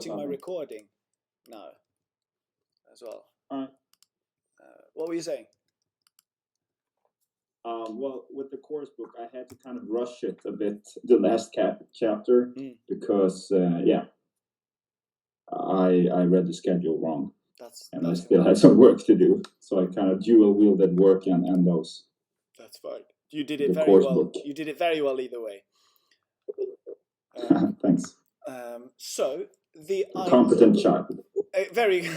my recording now as well. All right. What were you saying? Well, with the course book, I had to kind of rush it a bit, the last chapter, because, I read the schedule wrong. I still had some work to do. So I kind of dual-wielded work and those. That's fine. You did it very well. Book. You did it very well either way. Thanks. So, the competent child. Very...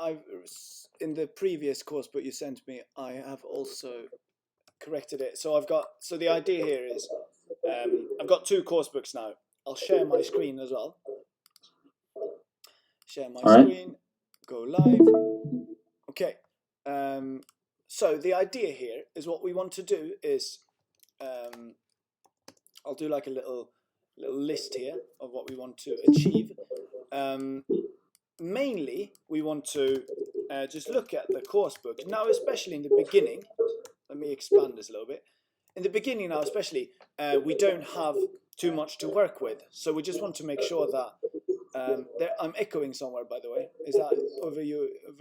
I've in the previous course book you sent me, I have also corrected it. So the idea here is I've got 2 course books now. I'll share my screen as well. Share my screen. Go live. Okay. So the idea here is what we want to do is I'll do like a little list here of what we want to achieve. Mainly, we want to just look at the course book. Now, especially in the beginning, let me expand this a little bit. In the beginning now, especially, we don't have too much to work with. So we just want to make sure that... I'm echoing somewhere, by the way. Is that over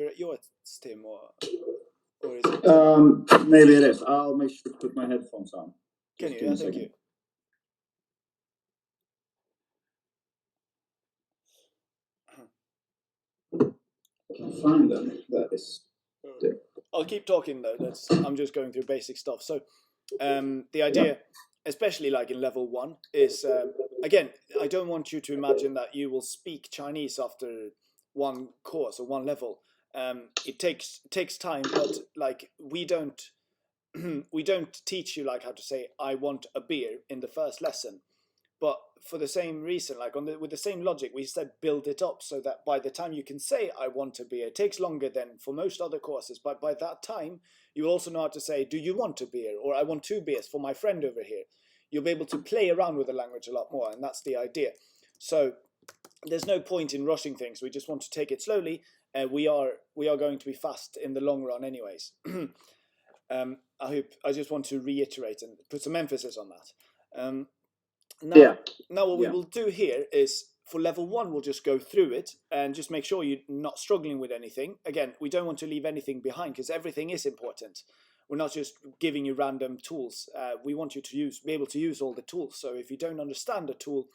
at yours, Tim? Or is it... maybe it is. I'll make sure to put my headphones on. Can you? Yeah, thank you. I can find them. That is... I'll keep talking though. I'm just going through basic stuff. So the idea, especially like in level 1, is again, I don't want you to imagine that you will speak Chinese after one course or one level. It takes time, but like we don't teach you like how to say "I want a beer" in the first lesson. But for the same reason, like with the same logic, we said build it up so that by the time you can say "I want a beer," it takes longer than for most other courses. But by that time, you also know how to say "Do you want a beer?" or "I want 2 beers for my friend over here." You'll be able to play around with the language a lot more, and that's the idea. So there's no point in rushing things. We just want to take it slowly. We are going to be fast in the long run, anyways. I just want to reiterate and put some emphasis on that. Now what we will do here is for level 1, we'll just go through it and just make sure you're not struggling with anything. Again, we don't want to leave anything behind because everything is important. We're not just giving you random tools. We want you to be able to use all the tools. So if you don't understand a tool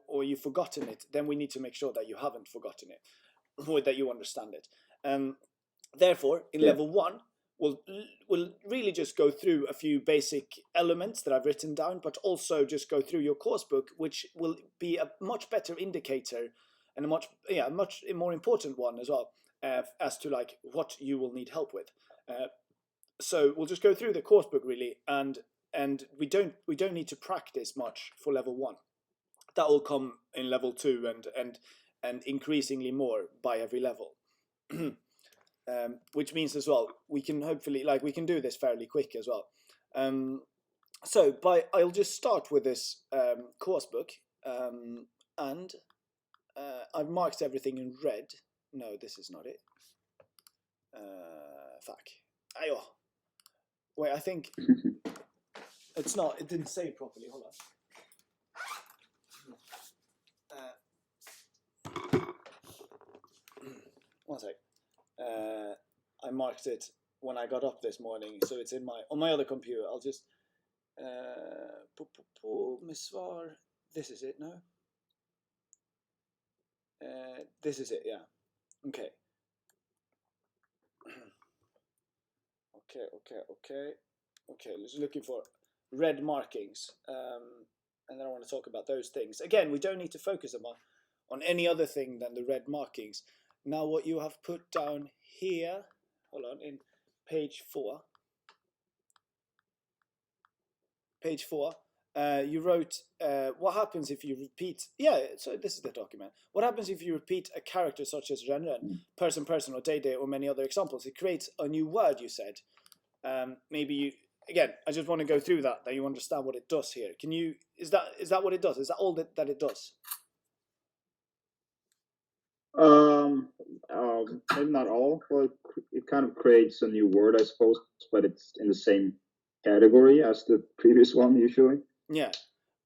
or you've forgotten it, then we need to make sure that you haven't forgotten it or that you understand it. Therefore, in level 1, we'll really just go through a few basic elements that I've written down, but also just go through your course book, which will be a much better indicator and a much more important one as well as to like what you will need help with. So we'll just go through the course book really, and we don't need to practice much for level 1. That will come in level 2 and increasingly more by every level. Which means as well we can hopefully we can do this fairly quick as well. So I'll just start with this course book, and I've marked everything in red. No, this is not it. Fuck. Ayo. Wait, I think it's not. It didn't save properly. Hold on. One sec. I marked it when I got up this morning, so it's on my other computer. I'll just Misvar. This is it, no? This is it, yeah. Okay. Okay. Just looking for red markings, and then I want to talk about those things. Again, we don't need to focus on any other thing than the red markings. Now, what you have put down here, hold on, in page 4. Page 4, you wrote, what happens if you repeat... Yeah, so this is the document. What happens if you repeat a character such as Ren, person, or Day, or many other examples? It creates a new word, you said. Maybe you... Again, I just want to go through that you understand what it does here. Can you... Is that what it does? Is that all that it does? Maybe not all. Well, it kind of creates a new word, I suppose, but it's in the same category as the previous one usually. Yeah.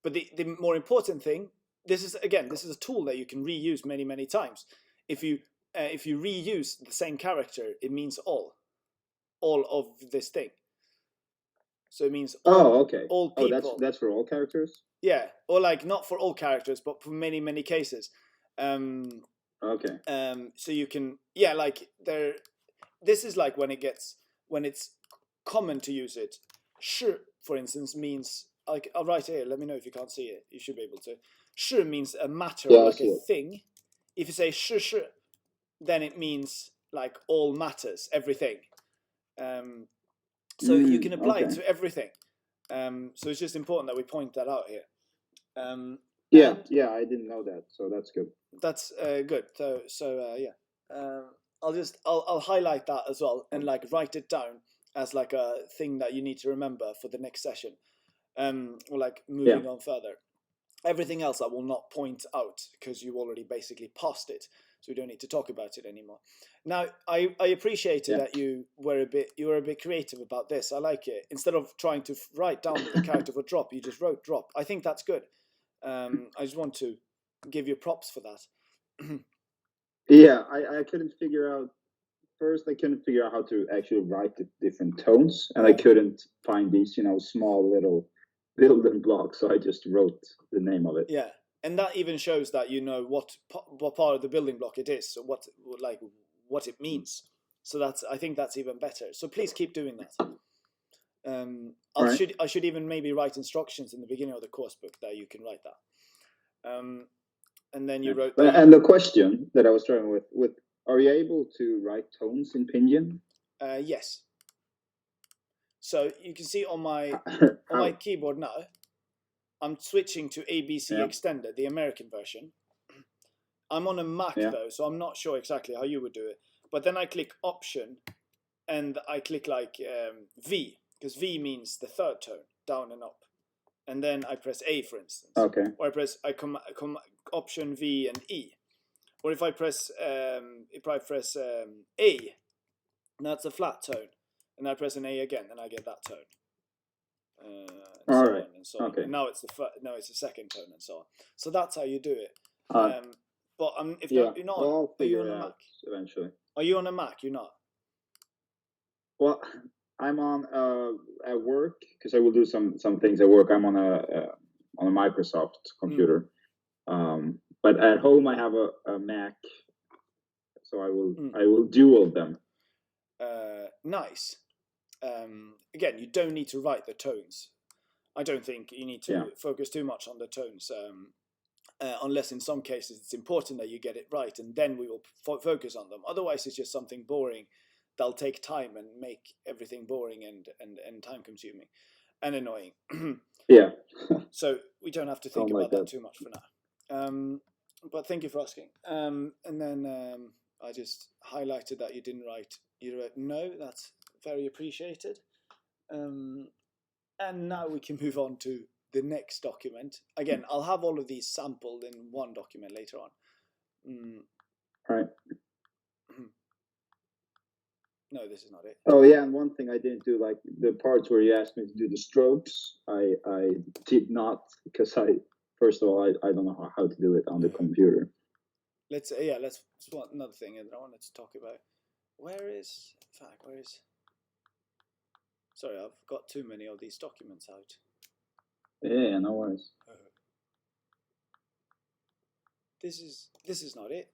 But the more important thing, this is a tool that you can reuse many times. If you reuse the same character, it means all of this thing. So it means all people. That's for all characters? Yeah, or like not for all characters, but for many cases. Okay. So you can, like this is like when it's common to use it. 是, for instance, means, like, I'll write it here. Let me know if you can't see it. You should be able to. 是 means a matter, like a thing. If you say 是, then it means like all matters, everything. So you can apply it to everything. So it's just important that we point that out here. I didn't know that, so that's good. That's good. So I'll highlight that as well and like write it down as like a thing that you need to remember for the next session, or like moving on further. Everything else I will not point out because you already basically passed it, so we don't need to talk about it anymore. Now, I appreciated that you were a bit creative about this. I like it. Instead of trying to write down the character for drop, you just wrote drop. I think that's good. I just want to give you props for that. I couldn't figure out. First, I couldn't figure out how to actually write the different tones, and I couldn't find these, small little building blocks. So I just wrote the name of it. Yeah, and that even shows that you know what part of the building block it is, so what it means. So I think that's even better. So please keep doing that. I should even maybe write instructions in the beginning of the course book that you can write that. And then you wrote. And the question that I was trying with are you able to write tones in Pinyin? Yes. So you can see on my keyboard now, I'm switching to ABC Extended, the American version. I'm on a Mac though, so I'm not sure exactly how you would do it. But then I click Option, and I click like V, because V means the third tone, down and up. And then I press A, for instance. Okay. Or I come Option V and E. Or if I press A, that's a flat tone, and I press an A again, and I get that tone. And now it's the second tone, and so on. So that's how you do it. But if you're not, are you on a Mac? Eventually. Are you on a Mac? You're not. Well, I'm on at work because I will do some things at work. I'm on a Microsoft computer. But at home I have a Mac, so I will dual them. Nice. Again, you don't need to write the tones. I don't think you need to focus too much on the tones, unless in some cases it's important that you get it right, and then we will focus on them. Otherwise, it's just something boring that'll take time and make everything boring and time consuming and annoying. So we don't have to think about that too much for now. But thank you for asking. And then I just highlighted that you didn't write. You wrote no. That's very appreciated. And now we can move on to the next document. Again, I'll have all of these sampled in one document later on. All right. No, this is not it. Oh yeah, and one thing I didn't do, like the parts where you asked me to do the strokes, I did not, because first of all, I don't know how to do it on the computer. Let's another thing that I wanted to talk about. Sorry, I've got too many of these documents out. Yeah, no worries. This is not it.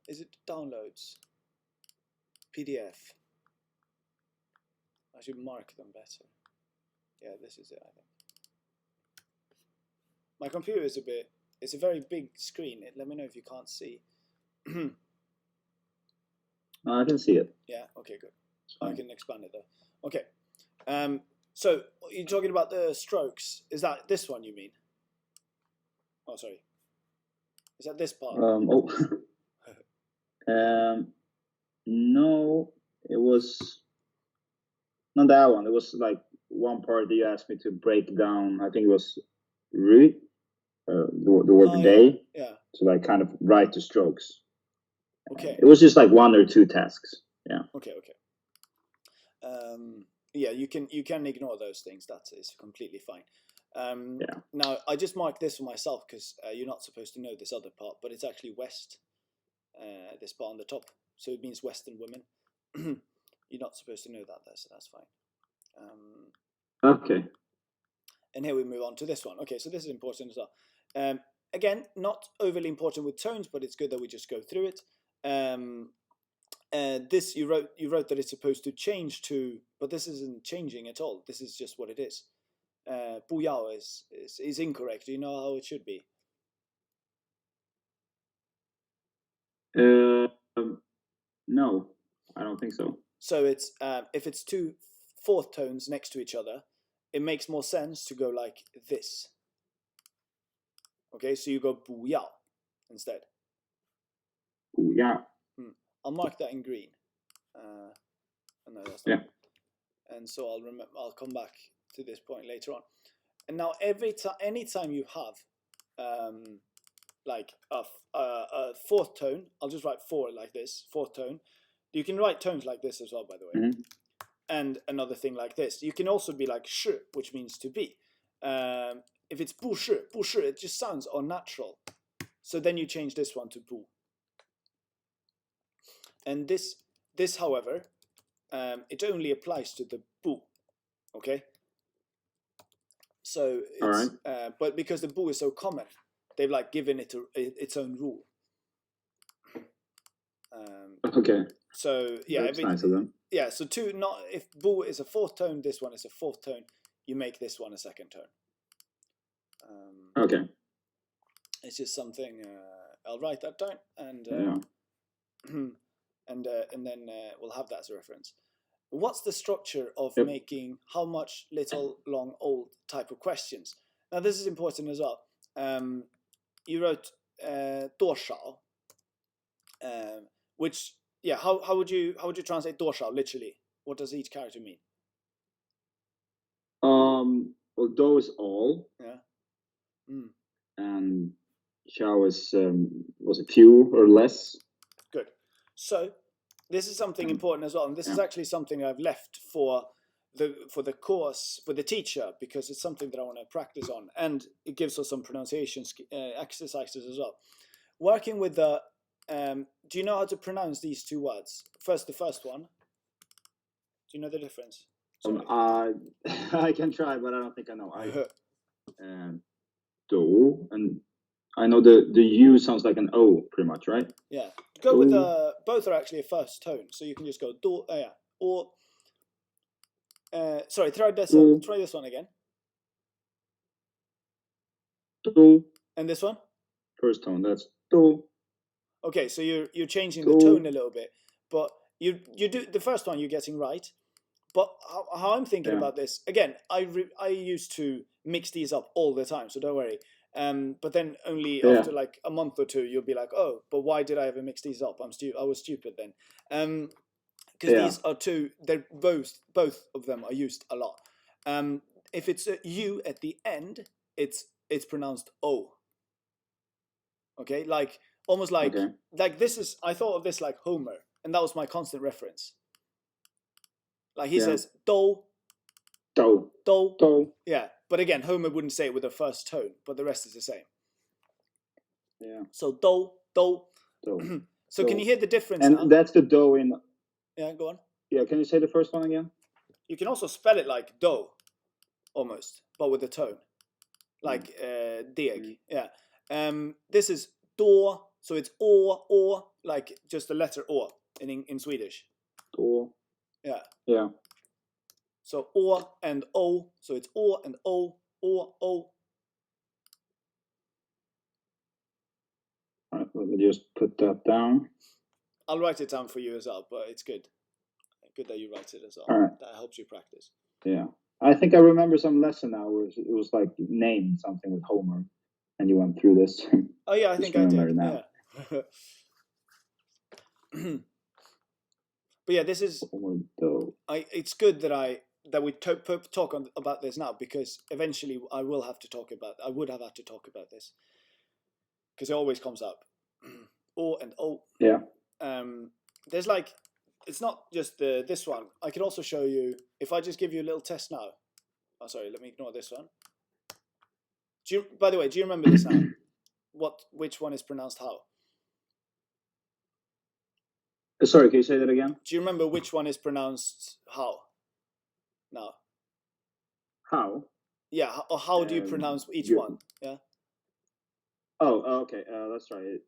Is it downloads? PDF. I should mark them better. Yeah, this is it, I think. My computer is it's a very big screen. Let me know if you can't see. I can see it. Yeah, okay, good. I can expand it though. Okay. So you're talking about the strokes. Is that this one you mean? Oh, sorry. Is that this part? No, it was not that one. It was like one part that you asked me to break down. I think it was the word day. Yeah. So like kind of write the strokes. Okay. It was just like one or two tasks. Yeah. Okay. Yeah, you can ignore those things. That is completely fine. Now, I just marked this for myself because you're not supposed to know this other part, but it's actually west, this part on the top. So it means Western women. You're not supposed to know that, though, so that's fine. Okay. And here we move on to this one. Okay, so this is important as well. Again, not overly important with tones, but it's good that we just go through it. This you wrote that it's supposed to change to, but this isn't changing at all. This is just what it is. 不要 is incorrect. Do you know how it should be? No, I don't think so. So it's if it's two fourth tones next to each other, it makes more sense to go like this. Okay, so you go 不要 instead. 不要. I'll mark that in green. No, that's not. Yeah. And so I'll come back to this point later on. And now anytime you have like a fourth tone, I'll just write 4 like this, fourth tone. You can write tones like this as well, by the way. Mm-hmm. And another thing like this. You can also be like 是, which means to be. If it's 不是, it just sounds unnatural. So then you change this one to 不. And this, however, it only applies to the 不. Okay? So it's, but because the 不 is so common, they've like given it its own rule. Okay. So yeah, that's nice of them. Yeah. So if 不 is a fourth tone, this one is a fourth tone. You make this one a second tone. Okay. It's just something. I'll write that down, and and then we'll have that as a reference. What's the structure of making how much, little, long, old type of questions? Now this is important as well. You wrote 多少, which how would you translate 多少 literally? What does each character mean? Well, 多 is all. Yeah. And 少 was a few or less. Good. So this is something important as well, and this is actually something I've left for the course, for the teacher, because it's something that I want to practice on, and it gives us some pronunciation exercises as well. Working with the, do you know how to pronounce these two words? First, the first one. Do you know the difference? I can try, but I don't think I know. Do, and I know the U sounds like an O, pretty much, right? Yeah. Go with the, both are actually a first tone, so you can just go do, yeah, or sorry, try this one again. Do. And this one? First tone, that's do. Okay, so you're changing the tone a little bit, but you do the first one you're getting right. But how I'm thinking about this, again, I used to mix these up all the time, so don't worry. But then only after like a month or two, you'll be like, oh, but why did I ever mix these up? I was stupid then. Because these are two, they're both of them are used a lot. If it's a U at the end, it's pronounced O. Okay, like almost like this is, I thought of this like Homer, and that was my constant reference. Like he says do. Yeah, but again, Homer wouldn't say it with the first tone, but the rest is the same. Yeah. So do. So can you hear the difference? And now? That's the do in. Yeah, go on. Yeah, can you say the first one again? You can also spell it like do, almost, but with the tone, like dig. Yeah. This is do, so it's or like just the letter or in Swedish. Do. Yeah. Yeah. So or and o, so it's or and o, or o. All right, let me just put that down. I'll write it down for you as well, but it's good. Good that you write it as well. All right. That helps you practice. Yeah. I think I remember some lesson now where it was like name something with Homer, and you went through this. Oh yeah, I think I did. Now. Yeah. But yeah, this is. It's good that we talk about this now, because eventually I would have to talk about this, because it always comes up. O and O. Yeah. There's like, it's not just this one. I can also show you, if I just give you a little test now. Oh, sorry, let me ignore this one. By the way, do you remember this now? Which one is pronounced how? Sorry, can you say that again? Do you remember which one is pronounced how? Now. How? Yeah, or how do you pronounce each one? Yeah. Oh, okay. That's right.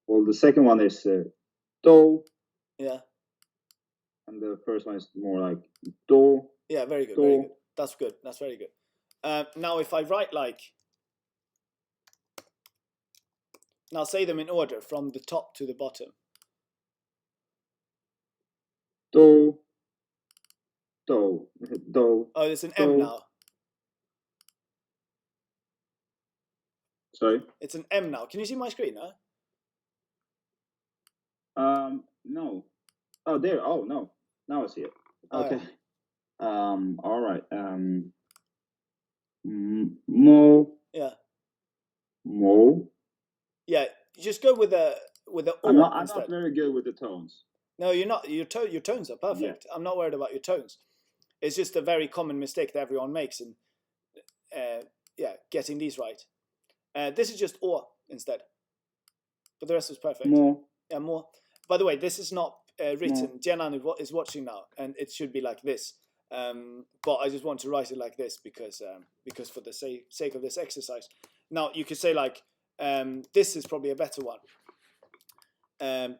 Well, the second one is do. Yeah. And the first one is more like do. Yeah, very good. Do. Very good. That's good. That's very good. Now, if I write like, now say them in order from the top to the bottom. Do. Do. Do. Oh, there's an M now. Sorry? It's an M now. Can you see my screen, huh? No. Oh, there. Oh, no. Now I see it. Okay. All right. Mo. Yeah. Mo. Yeah. Just go with the O. I'm not very good with the tones. No, you're not. Your tones are perfect. Yeah. I'm not worried about your tones. It's just a very common mistake that everyone makes in, getting these right. This is just O instead, but the rest is perfect. More. Yeah, more. By the way, this is not written. Jenan is watching now, and it should be like this. But I just want to write it like this because for the sake of this exercise. Now you could say like this is probably a better one.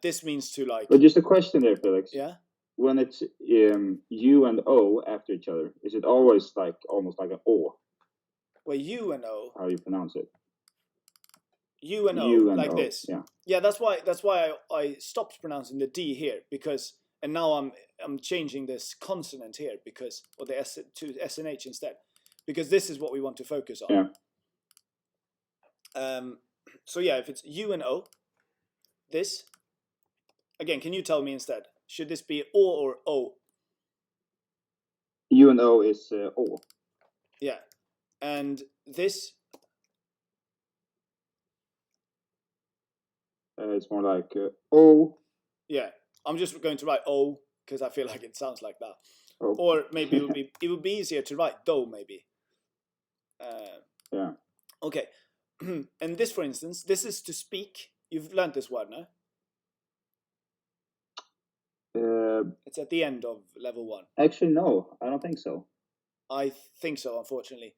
This means to like. But just a question there, Felix. Yeah. When it's U and O after each other, is it always like almost like an O? Well, U and O. How do you pronounce it? U and O, like this. Yeah. Yeah, that's why I stopped pronouncing the D here and now I'm changing this consonant here or the S to S and H instead, because this is what we want to focus on. Yeah. So yeah, if it's U and O, this again, can you tell me instead? Should this be O or O? U and O is O. Yeah, and this. It's more like O. Yeah, I'm just going to write O because I feel like it sounds like that. O. Or maybe it would be easier to write do maybe. Yeah. Okay, and this, for instance, this is to speak. You've learned this word, no? It's at the end of level 1. Actually, no, I don't think so. I think so, unfortunately.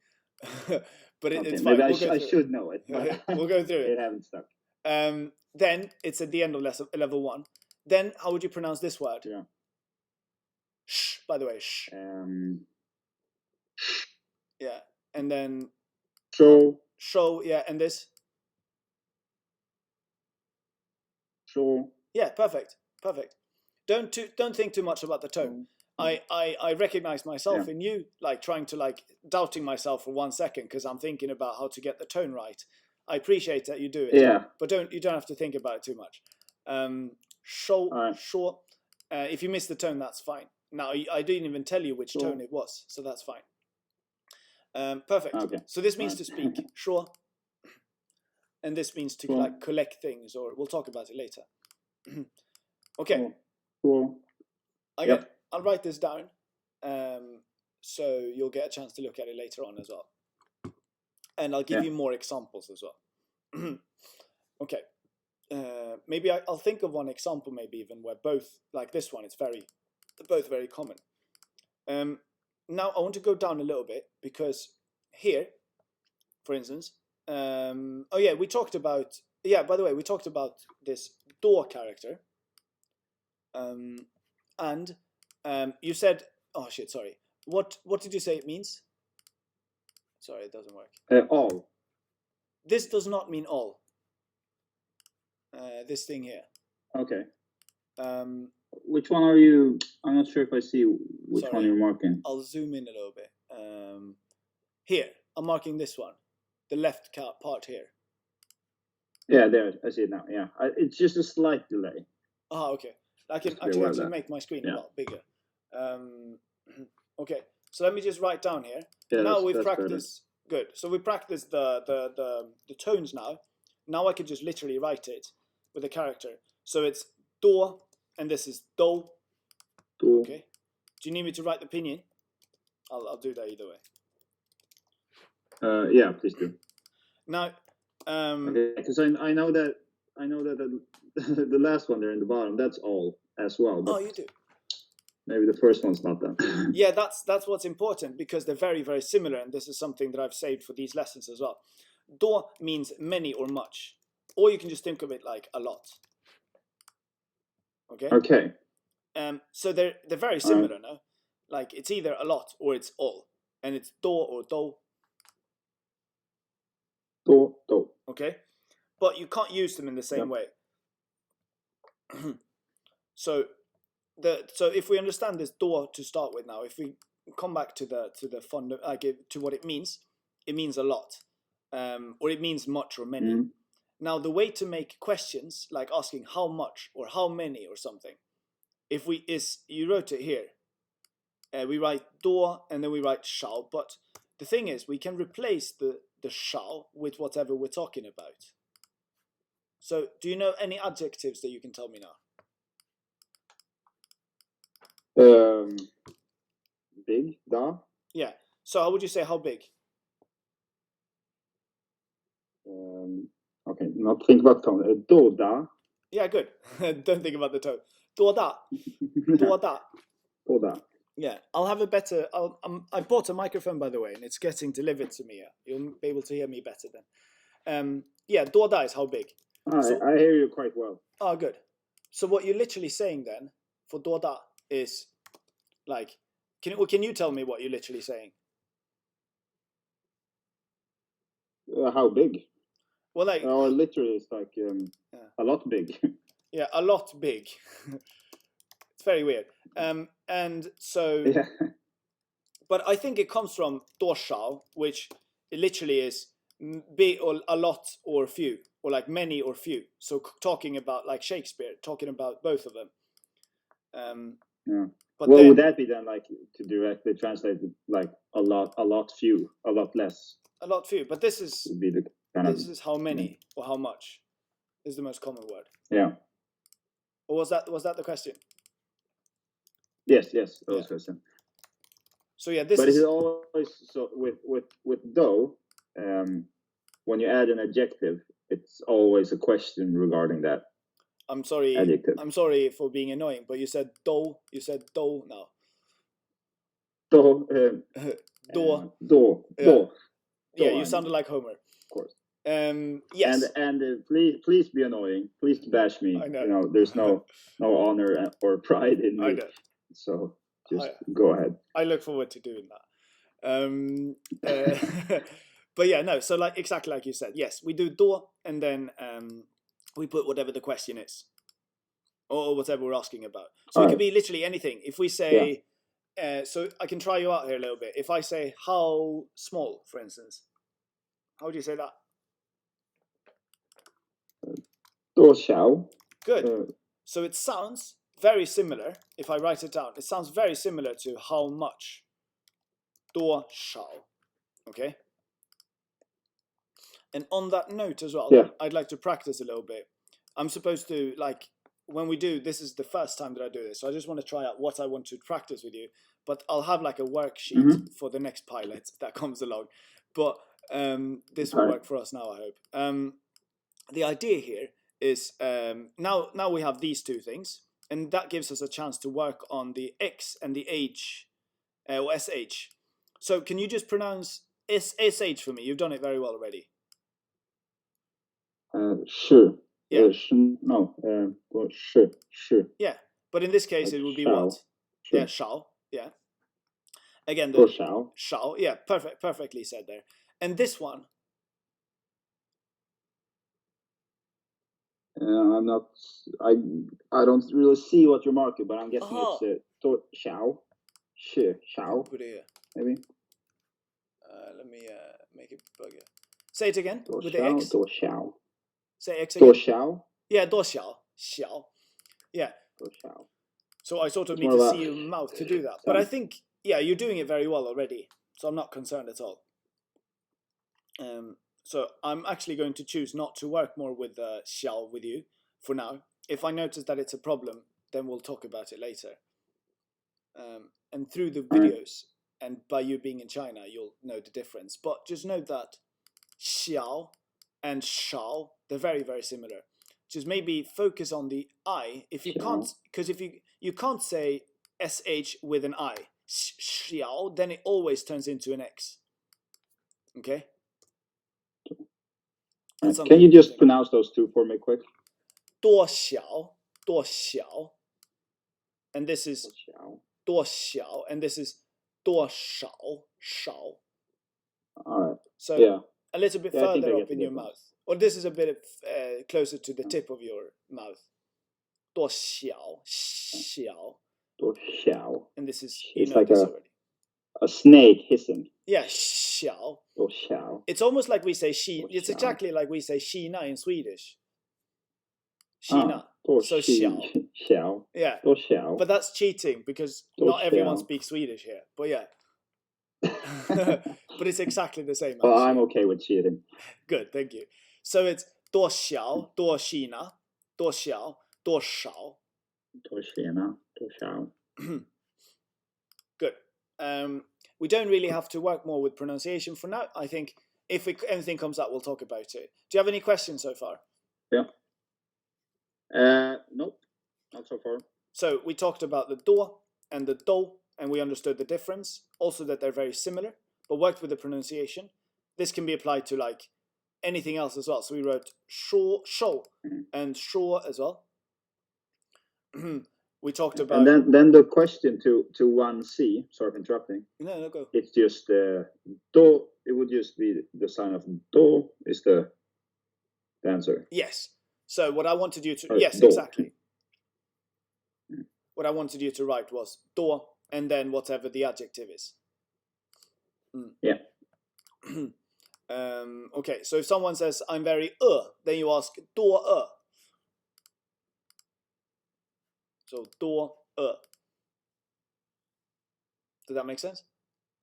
But it's fine. Maybe I should know it. We'll go through it. It hasn't stuck. Then it's at the end of level 1. Then how would you pronounce this word? Yeah. Shh. By the way, shh. Yeah, and then show. Show. Yeah, and this. Show. Yeah, perfect. Perfect. Don't think too much about the tone. I recognize myself in you, like trying to like doubting myself for 1 second because I'm thinking about how to get the tone right. I appreciate that you do it. Yeah. But you don't have to think about it too much. Show, sure. If you miss the tone, that's fine. Now I didn't even tell you which tone it was, so that's fine. Perfect. Okay. So this means to speak, sure. And this means to like collect things, or we'll talk about it later. Okay. Cool. I'll write this down, so you'll get a chance to look at it later on as well. And I'll give you more examples as well. Okay. Maybe I'll think of one example, maybe even where both, like this one, they're both very common. Now I want to go down a little bit because here, for instance, we talked about, by the way, we talked about this door character. And you said, oh shit, sorry. What did you say it means? Sorry, it doesn't work. All. This does not mean all. This thing here. Okay. Which one are you? I'm not sure if I see which one you're marking. I'll zoom in a little bit. Here, I'm marking this one. The left part here. Yeah, there. I see it now. Yeah, it's just a slight delay. Ah, okay. I can actually make my screen a lot bigger. Okay, so let me just write down here. Yeah, now we've practiced. Good. So we practiced the tones now. Now I could just literally write it with a character. So it's do, and this is do. Do. Okay. Do you need me to write the pinyin? I'll do that either way. Yeah, please do. Now, because I know that the last one there in the bottom, that's all as well. But you do. Maybe the first one's not done. Yeah, that's what's important, because they're very, very similar, and this is something that I've saved for these lessons as well. Do means many or much, or you can just think of it like a lot. Okay. Okay. So they're very similar, no? Like it's either a lot or it's all, and it's do or do. Do. Okay, but you can't use them in the same way. So if we understand this do to start with now, if we come back to the fund, like to what it means a lot, or it means much or many. Mm-hmm. Now the way to make questions, like asking how much or how many or something, you wrote it here. We write do and then we write shall, but the thing is we can replace the shall with whatever we're talking about. So do you know any adjectives that you can tell me now? Big, da. Yeah. So how would you say how big? Okay, not think about tone. Do da. Yeah, good. Don't think about the tone. Do da. Do da. Do da. Yeah, I'll have a better. I bought a microphone, by the way, and it's getting delivered to me. You'll be able to hear me better then. Yeah, do da is how big. I hear you quite well. Oh, good. So what you're literally saying then for do da is like, can you tell me what you're literally saying? How big? Well, like, literally, it's like a lot big. Yeah, a lot big. It's very weird. And so, yeah. But I think it comes from do shall, which it literally is be or a lot or few, or like many or few. So talking about like Shakespeare, talking about both of them. Yeah. But would that be then like to directly translate like a lot few, a lot less? A lot few, but this is would be the this is how many or how much is the most common word. Yeah. Or was that the question? Yes, that was the question. So yeah, this but is. But it always so with do, when you add an adjective, it's always a question regarding that. I'm sorry. Adjective. I'm sorry for being annoying, but you said do. You said do now. Do. Do. Yeah, you sounded like Homer. Of course. Yes. And please be annoying. Please bash me. I know. You know, there's no honor or pride in me. I know. So just go ahead. I look forward to doing that. But yeah, no. So like exactly like you said, yes, we do do, and then we put whatever the question is, or whatever we're asking about. So it could be literally anything. If we say, so I can try you out here a little bit. If I say how small, for instance, how would you say that? Do shall. Good. So it sounds very similar. If I write it down, it sounds very similar to how much. Do shall. Okay. And on that note as well, I'd like to practice a little bit. I'm supposed to, like, when we do, this is the first time that I do this, so I just want to try out what I want to practice with you. But I'll have like a worksheet for the next pilot that comes along. But this will work for us now, I hope. The idea here is now we have these two things, and that gives us a chance to work on the X and the H, or SH. So can you just pronounce SH for me? You've done it very well already. Sure. Yeah. Sure. Yeah, but in this case it would be shall. what? Sure. Yeah, shall. Yeah. Again, the shall. Shall. Yeah, perfectly said there. And this one. I'm not. I don't really see what you're marking, but I'm guessing it's shall. Shall. Put it here. Maybe. Let me make it bigger. Say it again with the X. Do shall. Say X again. Do shall. Yeah, do shall. Shall. Yeah. Do shall. So I sort of need to see your mouth to do that. But I think, you're doing it very well already. So I'm not concerned at all. So I'm actually going to choose not to work more with shall with you for now. If I notice that it's a problem, then we'll talk about it later. And through the videos, and by you being in China, you'll know the difference. But just note that xiao and shao, they're very, very similar. Just maybe focus on the I. If you can't, because if you can't say sh with an I, xiao, then it always turns into an X. Okay? Can you just pronounce those two for me quick? 多小, and this is 多小, and this is 多少, shao. All right. So yeah. a little bit further up in your mouth. Or this is a bit closer to the tip of your mouth. 多小, xiao. 多小. And this is, it's like a snake hissing. Yeah, xiao. 多小. It's almost like we say she. It's exactly like we say Kina in Swedish. Kina. So xiao. Yeah. 多小. But that's cheating because not everyone speaks Swedish here. But yeah. But it's exactly the same. Well, I'm okay with cheating. Good, thank you. So it's 多小, 多Kina, 多小, 多少. 多Kina, 多少. Good. We don't really have to work more with pronunciation for now. I think if anything comes up, we'll talk about it. Do you have any questions so far? Yeah. Nope, not so far. So we talked about the do and the do, and we understood the difference. Also that they're very similar, but worked with the pronunciation. This can be applied to like anything else as well. So we wrote show and sure as well. We talked about. And then the question to 1C. Sorry for interrupting. No, go. It's just do. It would just be the sign of do is the answer. Yes. So what I wanted you to do. Exactly. What I wanted you to write was do and then whatever the adjective is. Yeah. Okay. So if someone says I'm very then you ask 多 So 多 Does that make sense?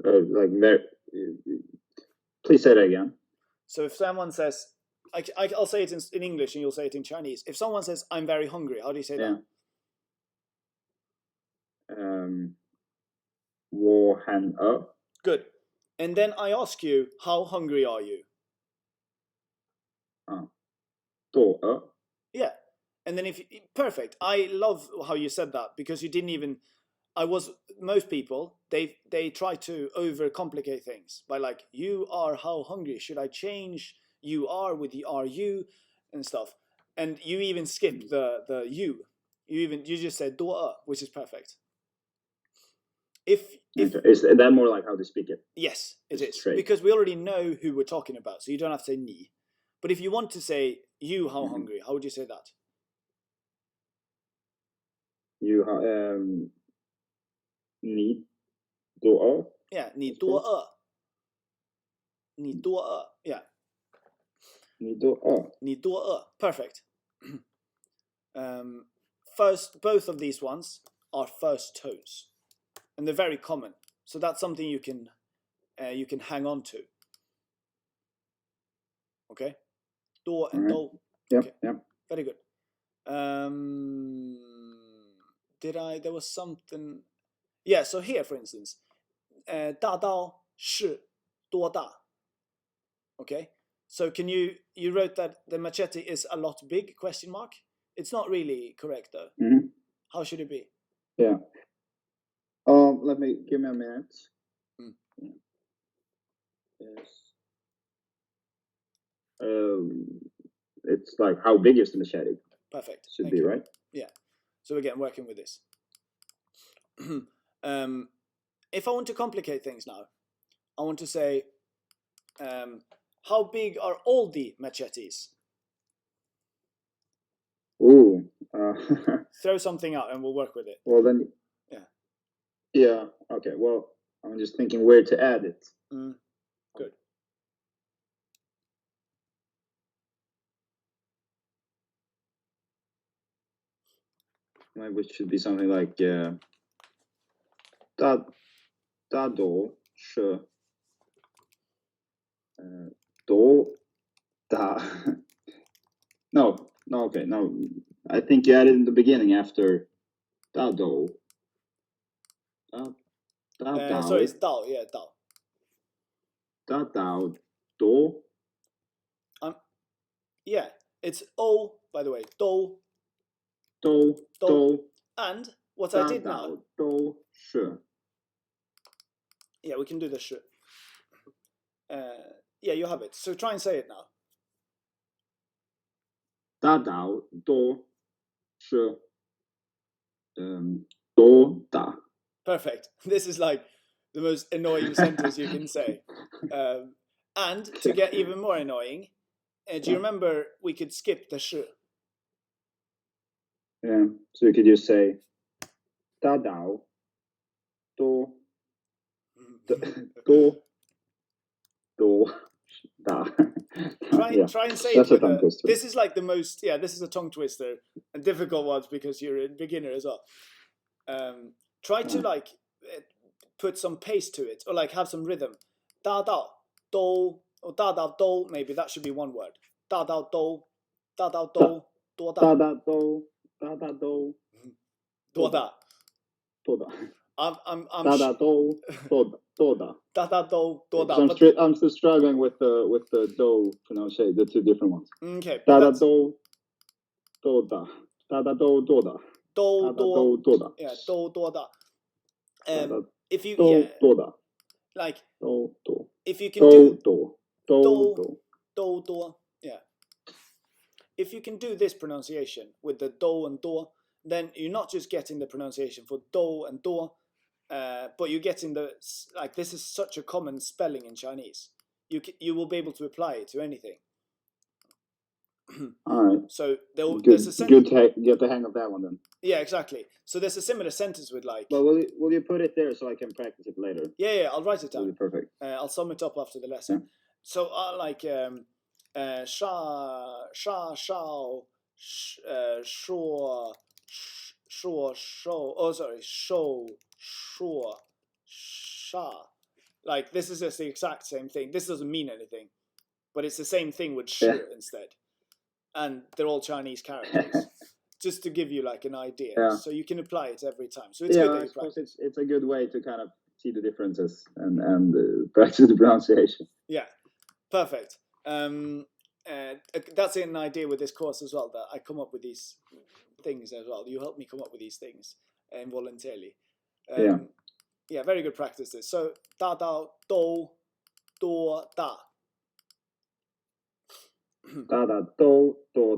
Like very. Please say that again. So if someone says, I'll say it in English and you'll say it in Chinese. If someone says I'm very hungry, how do you say that? 我很饿. Good. And then I ask you, how hungry are you? 多饿. Yeah. And then perfect. I love how you said that because you didn't even. Most people they try to overcomplicate things by like you are how hungry. Should I change you are with the are you and stuff? And you even skip the you. You just said 多饿, which is perfect. If is that more like how to speak it? Yes, it is. Straight. Because we already know who we're talking about, so you don't have to say ni. But if you want to say you how hungry, how would you say that? You need 多饿. Yeah, 你多饿. 你多饿. Yeah. 你多饿. 你多饿. Perfect. First, both of these ones are first tones. And they're very common. So that's something you can hang on to. Okay? 多 and 都. Yep, okay. yep. Very good. There was something. Yeah, so here, for instance, 大刀是多大? Okay? So you wrote that the machete is a lot big, ? It's not really correct though. Mm-hmm. How should it be? Yeah. Give me a minute. Yes. It's like how big is the machete? Perfect. Should be right. Yeah. So again, working with this. If I want to complicate things now, I want to say, how big are all the machetes? Ooh. Throw something out and we'll work with it. Well then. Yeah. Okay. Well, I'm just thinking where to add it. Good. Maybe it should be something like 大多是多大. No. Okay. No. I think you added in the beginning after 大多. Sorry, it's dao. Yeah, dao. Dao do. Yeah, it's o. By the way, do. And what I did now. Do shi. Yeah, we can do the shi. Yeah, you have it. So try and say it now. Dao do shi. Do da. Perfect. This is like the most annoying sentence you can say. And to get even more annoying, do you remember we could skip the shi? Yeah, so you could just say da dao do da. Try and say it with a, this is like the most, this is a tongue twister and difficult ones because you're a beginner as well. Try to like put some pace to it or like have some rhythm. Da dao do or da dao do, maybe that should be one word. Da dao do do da. Da da do Do da. I'm da da do da. Da da do da. I'm still struggling with the do pronunciation, the two different ones. Okay. Da da do da. Da da do da. Do da. Yeah, do da. If you da. Like do. If you can do do. Yeah. If you can do this pronunciation with the do and do, then you're not just getting the pronunciation for do and do, but you're getting the, like, this is such a common spelling in Chinese. You will be able to apply it to anything. All right. So there's a good to get the hang of that one then. Yeah, exactly. So there's a similar sentence with like. But will you put it there so I can practice it later? Yeah, I'll write it down. Perfect. I'll sum it up after the lesson. Yeah. So like sha shao shuo shou. Oh, sorry, shou shuo sha. Like this is just the exact same thing. This doesn't mean anything, but it's the same thing with shi instead, and they're all Chinese characters. Just to give you like an idea, so you can apply it every time. So it's good that you practice. It's a good way to kind of see the differences and practice the pronunciation. Yeah, perfect. That's an idea with this course as well, that I come up with these things as well. You help me come up with these things involuntarily. Yeah, very good practice this. So da da do da. Da da do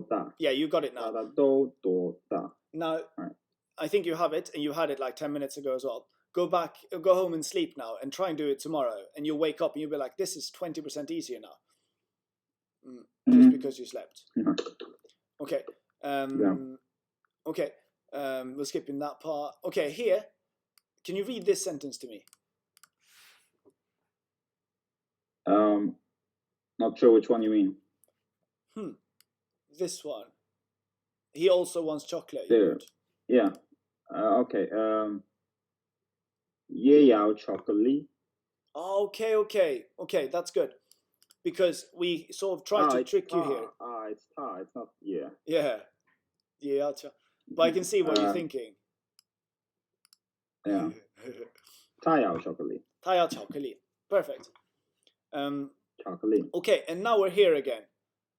da. Yeah, you got it now. Da da do da. Now, right. I think you have it, and you had it like 10 minutes ago as well. Go home and sleep now, and try and do it tomorrow. And you'll wake up and you'll be like, "This is 20% easier now," just because you slept. Mm-hmm. Okay. Okay. We're skipping that part. Okay, here. Can you read this sentence to me? Not sure which one you mean. This one. He also wants chocolate. There. Yeah. Okay. Ye yao chocolate. Okay. That's good, because we sort of tried to trick you here. It's ta. It's not yeah. Yeah. But I can see what you're thinking. Yeah. Ta yao chocolate. Ta yao chocolate. Perfect. Chocolate. Okay, and now we're here again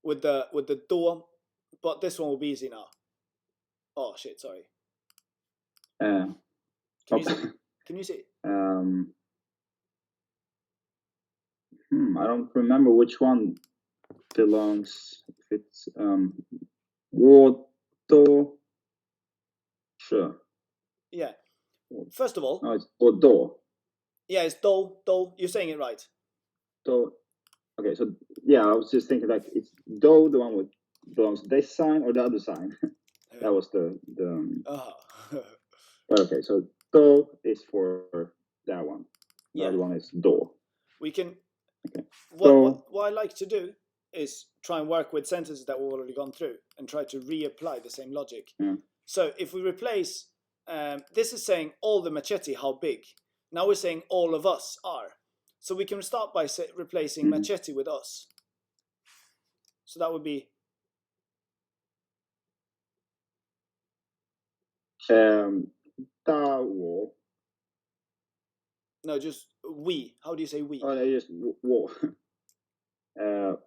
with the door, but this one will be easy now. Oh shit! Sorry. Can you see? I don't remember which one belongs. If it's wo do shi. Yeah. First of all. No, it's wo do. Yeah, it's do. You're saying it right. Do. Okay, so yeah, I was just thinking like it's do the one with belongs to this sign or the other sign. That was the. Okay, so do is for that one. The other one is do. We can. Okay. What I like to do is try and work with sentences that we've already gone through and try to reapply the same logic. Yeah. So if we replace, this is saying all the machete, how big? Now we're saying all of us are. So we can start by replacing machete with us. So that would be. Da wo. No, just we. How do you say we? Oh, just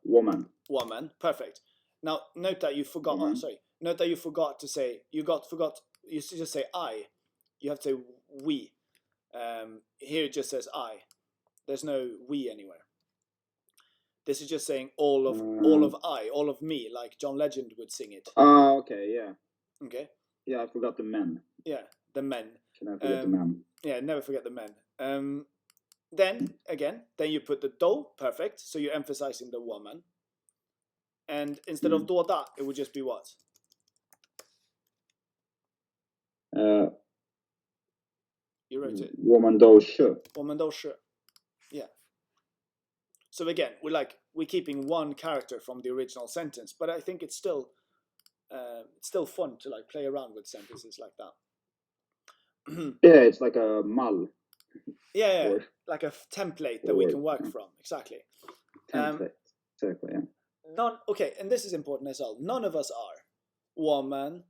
woman. Woman. Perfect. Now note that you forgot. Woman. Note that you forgot to say. You forgot. You just say I. You have to say we. Here it just says I. There's no we anywhere. This is just saying all of I, all of me, like John Legend would sing it. Oh, okay, yeah. Okay. Yeah, I forgot the men. Yeah, the men. Can I forget the men? Yeah, never forget the men. Then you put the do, perfect. So you're emphasizing the woman. And instead of do da, it would just be what? You wrote it. Woman do shi. Woman do shi. Yeah. So again, we're keeping one character from the original sentence, but I think it's still fun to like play around with sentences like that. Yeah, it's like a mal. Yeah, or, like a template that we can work from. Exactly. Template. Exactly. Yeah. Okay, and this is important as well. None of us are. 我们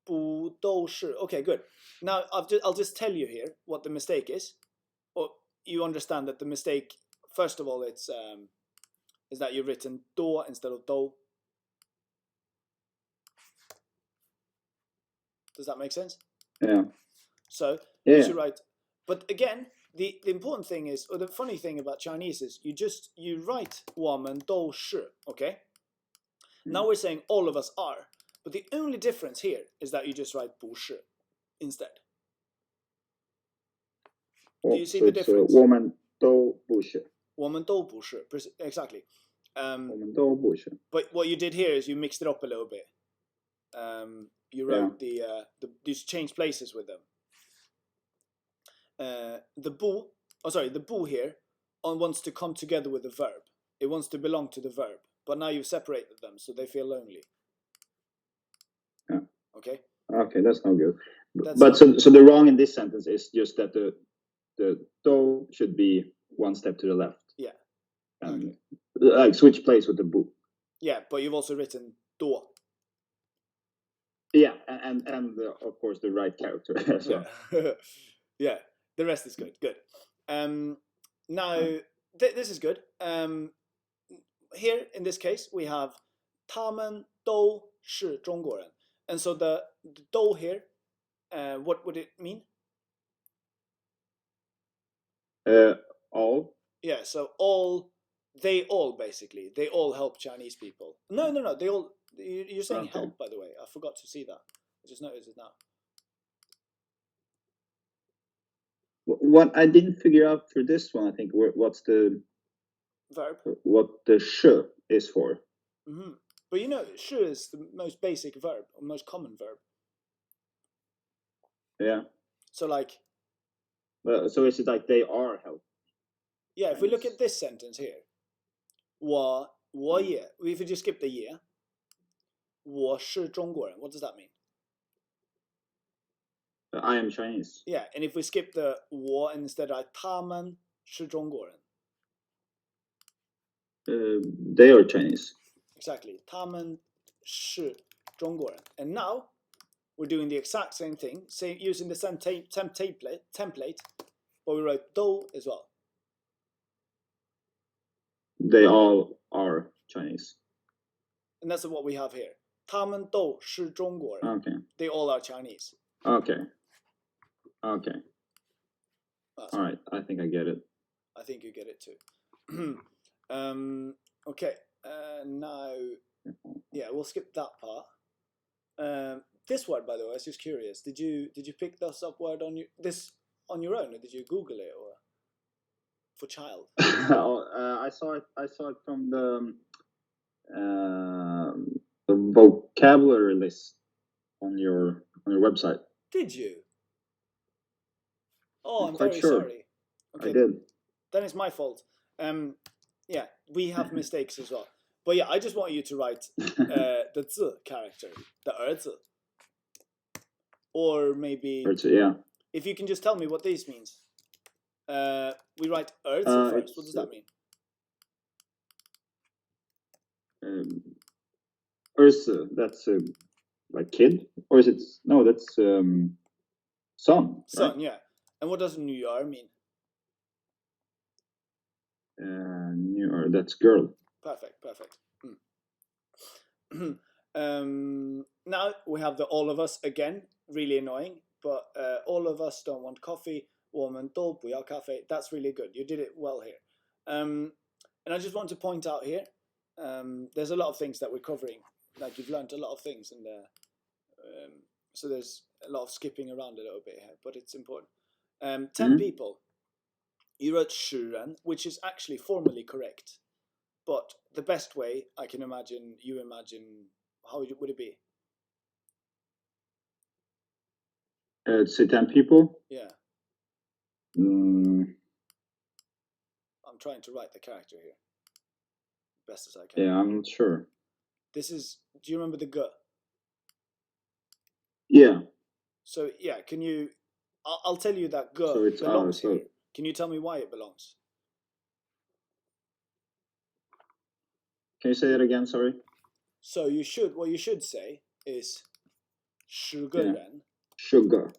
不都是. Okay, good. Now I'll just tell you here what the mistake is. Or you understand that the mistake, first of all, it's is that you've written do instead of do. Does that make sense? Yeah. So you should write. But again, the important thing is, or the funny thing about Chinese is, you write 我们都是, okay? Now we're saying all of us are, but the only difference here is that you just write 不是 instead. Do you see the difference? 我们都不是. 我们都不是, exactly. 我们都不是. But what you did here is you mixed it up a little bit. You wrote you changed places with them. The bu here wants to come together with the verb. It wants to belong to the verb. But now you've separated them, so they feel lonely. Yeah. Okay? Okay, that's no good. So the wrong in this sentence is just that the do should be one step to the left. Yeah. And like switch place with the bu. Yeah, but you've also written do. Yeah, and of course the right character as well. Yeah, the rest is good. Good. Now this is good. Here in this case we have 他们都是中国人, and so the do here, what would it mean? All. Yeah, so they all basically, they all help Chinese people. No, they all. You're saying help, by the way. I forgot to see that. I just noticed it now. What I didn't figure out for this one, I think, what's the verb? What the sh is for. Mm-hmm. But you know, sh is the most basic verb, or most common verb. Yeah. So like. So is it like they are help? Yeah, if we look at this sentence here, 我也, if we just skip the 也, 我是中国人, what does that mean? I am Chinese. Yeah, and if we skip the 我 and instead write 他们是中国人. They are Chinese. Exactly. 他们是中国人. And now we're doing the exact same thing, using the same template, but we write do as well. They all are Chinese. And that's what we have here. 他们都是中国人. Okay. They all are Chinese. Okay. All right. I think I get it. I think you get it too. Okay. Now, yeah, we'll skip that part. This word, by the way, I was just curious. Did you pick this up word on your own, or did you Google it, or for child? I saw it from the vocabulary list on your website. Did you? Oh, I'm very sorry. Okay. I did. Then it's my fault. Yeah, we have mistakes as well. But yeah, I just want you to write the 字 character, the 儿子. Or maybe, yeah. If you can just tell me what this means. We write 儿子 first. What does that mean? 儿子, that's like kid? Or is it, no, that's son. Son, right? yeah. And what does 女儿 mean? That's girl. Perfect. Now we have the all of us again. Really annoying, but all of us don't want coffee. 我们都不要咖啡. That's really good. You did it well here. And I just want to point out here, there's a lot of things that we're covering. Like you've learned a lot of things, and so there's a lot of skipping around a little bit here, but it's important. 10 people. You wrote 10人, which is actually formally correct, but the best way I can imagine, how would it be? Say 10 people. Yeah. Mm. I'm trying to write the character here best as I can. Yeah, I'm not sure. This is. Do you remember the G? Yeah. So yeah, can you? I'll tell you that G So it's belongs here. Can you tell me why it belongs? Can you say that again? Sorry. So what you should say is 10个人. Sugar.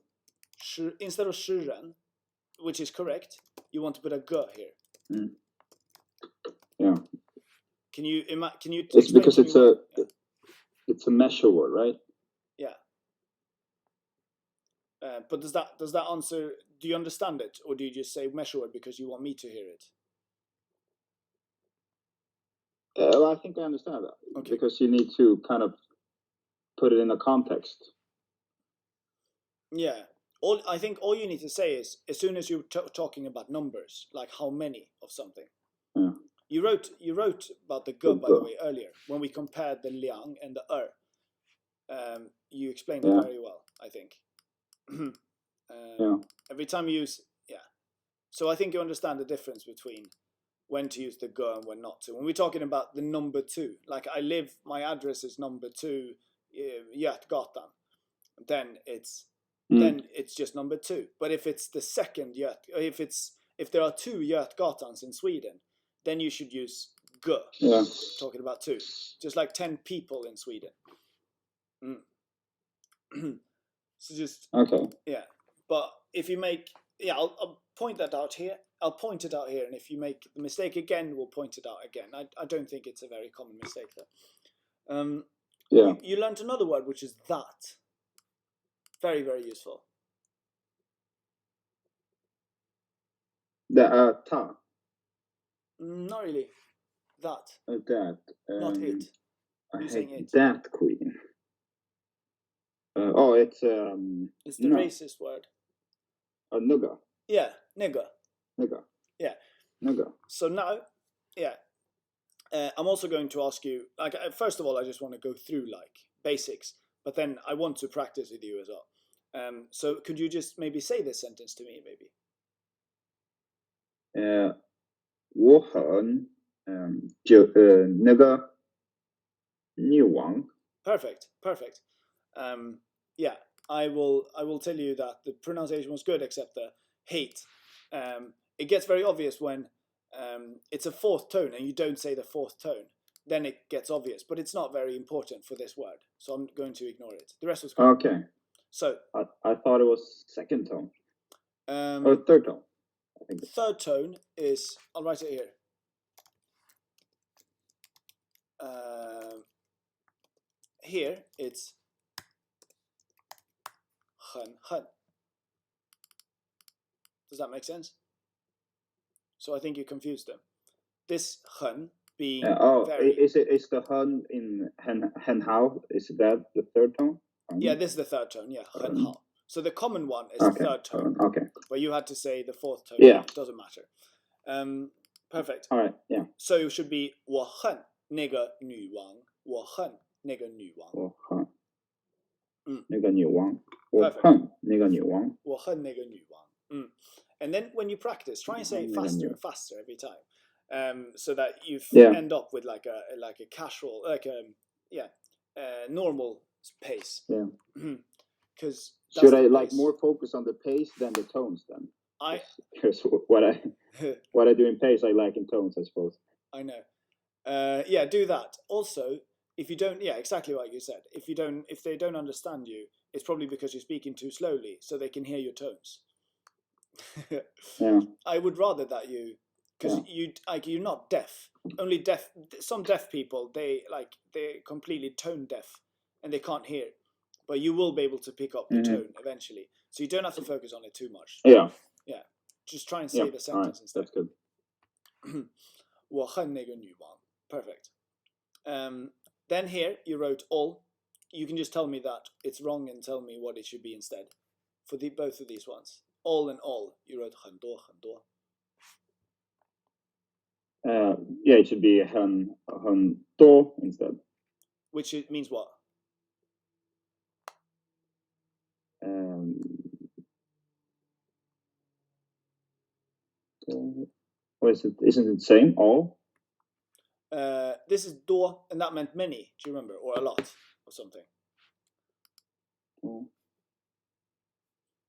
Instead of 10人, which is correct, you want to put a G here. Yeah. Can you? It's because it's a measure word, right? Yeah. But does that answer? Do you understand it, or do you just say measure word because you want me to hear it? Well, I think I understand that. Okay. Because you need to kind of put it in a context. Yeah. I think all you need to say is, as soon as you're talking about numbers, like how many of something. Yeah. You wrote about the G, by the way, earlier when we compared the liang and the you explained it very well, I think. Every time you use so I think you understand the difference between when to use the G and when not to. When we're talking about the number 2, like my address is number 2 Götgatan, then it's just number 2. But if it's the second if there are 2 Götgatans in Sweden, then you should use G. Yeah. Talking about 2, just like 10 people in Sweden. So just but if you make I'll point that out here. I'll point it out here, and if you make the mistake again, we'll point it out again. I don't think it's a very common mistake though. You learned another word, which is that. Very, very useful. The ta. Not really. That. That. Not it. I saying hate it. that queen. It's it's the racist word. Nugga. Yeah, nigger. Nugga. Yeah. Nugga. So now, I'm also going to ask you, like, first of all, I just want to go through like basics, but then I want to practice with you as well. So could you just maybe say this sentence to me, maybe? 我很那个女王. Perfect. Yeah, I will tell you that the pronunciation was good, except the hate. It gets very obvious when it's a 4th tone and you don't say the 4th tone. Then it gets obvious, but it's not very important for this word, so I'm going to ignore it. The rest was good. Okay. So I thought it was 2nd tone. Or 3rd tone. I think 3rd tone is, I'll write it here. Here it's 很. Does that make sense? So I think you confused them. This 很 being very... Is the 很 in 很好? Is that the 3rd tone? Yeah, this is the 3rd tone. Yeah, 很好. So the common one is the 3rd tone. Okay. But you had to say the 4th tone. Yeah. It doesn't matter. Perfect. All right. Yeah. So it should be 我恨那个女王. 我恨那个女王. 我恨那个女王. 我恨那个女王. 我恨那个女王. And then when you practice, try and say it faster and faster every time, so that you end up with like a casual, like a normal pace. Yeah. Because should I like more focus on the pace than the tones then? Because what I do in pace, I like in tones, I suppose. I know. Do that. Also, if you don't, exactly like you said. If they don't understand you, it's probably because you're speaking too slowly, so they can hear your tones. Yeah. I would rather that you because you're not deaf. Only some deaf people, they're completely tone deaf and they can't hear, but you will be able to pick up the tone eventually. So you don't have to focus on it too much. Yeah. Just try and say the sentence instead. That's good. 我恨那个女王. Perfect. Then here you wrote all. You can just tell me that it's wrong and tell me what it should be instead. For both of these ones. All and all. You wrote 很多很多. Yeah, it should be 很多 instead. Which means what? What is it? Isn't it the same? All? This is 多, and that meant many. Do you remember? Or a lot, or something.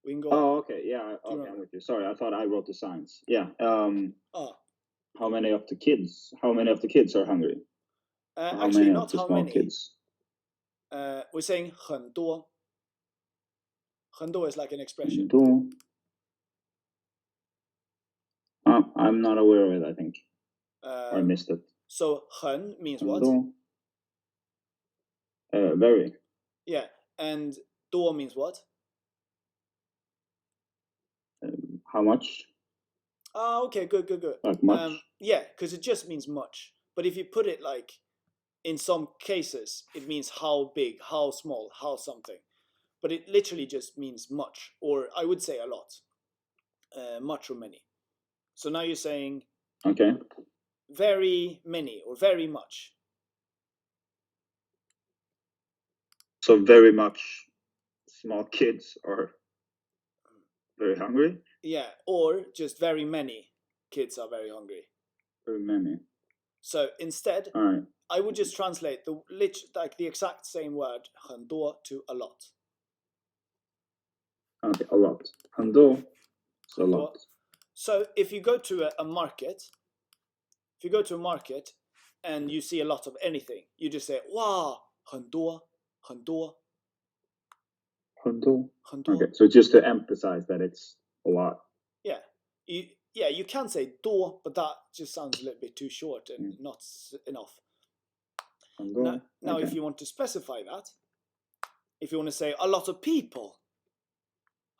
We can go. Oh, okay. Yeah. Okay, I'm with you. Sorry, I thought I wrote the signs. Yeah. How many of the kids are hungry? Actually, not how many. Kids? We're saying 很多. 很多 is like an expression. 很多. I'm not aware of it, I think. I missed it. So 很 means what? very. Yeah, and 多 means what? How much? Okay, good. Like much? Yeah, because it just means much. But if you put it like, in some cases, it means how big, how small, how something. But it literally just means much, or I would say a lot. Much or many. So now you're saying very many or very much. So very much small kids are very hungry? Yeah, or just very many kids are very hungry. Very many. So instead, I would just translate the exact same word 很多 to a lot. Okay, a lot. 很多 is a lot. So if you go to a market, and you see a lot of anything, you just say 哇很多很多. 很多. 很多. Okay, so just to emphasize that it's a lot. Yeah. You can say 多, but that just sounds a little bit too short and not enough. Now if you want to specify that, if you want to say a lot of people,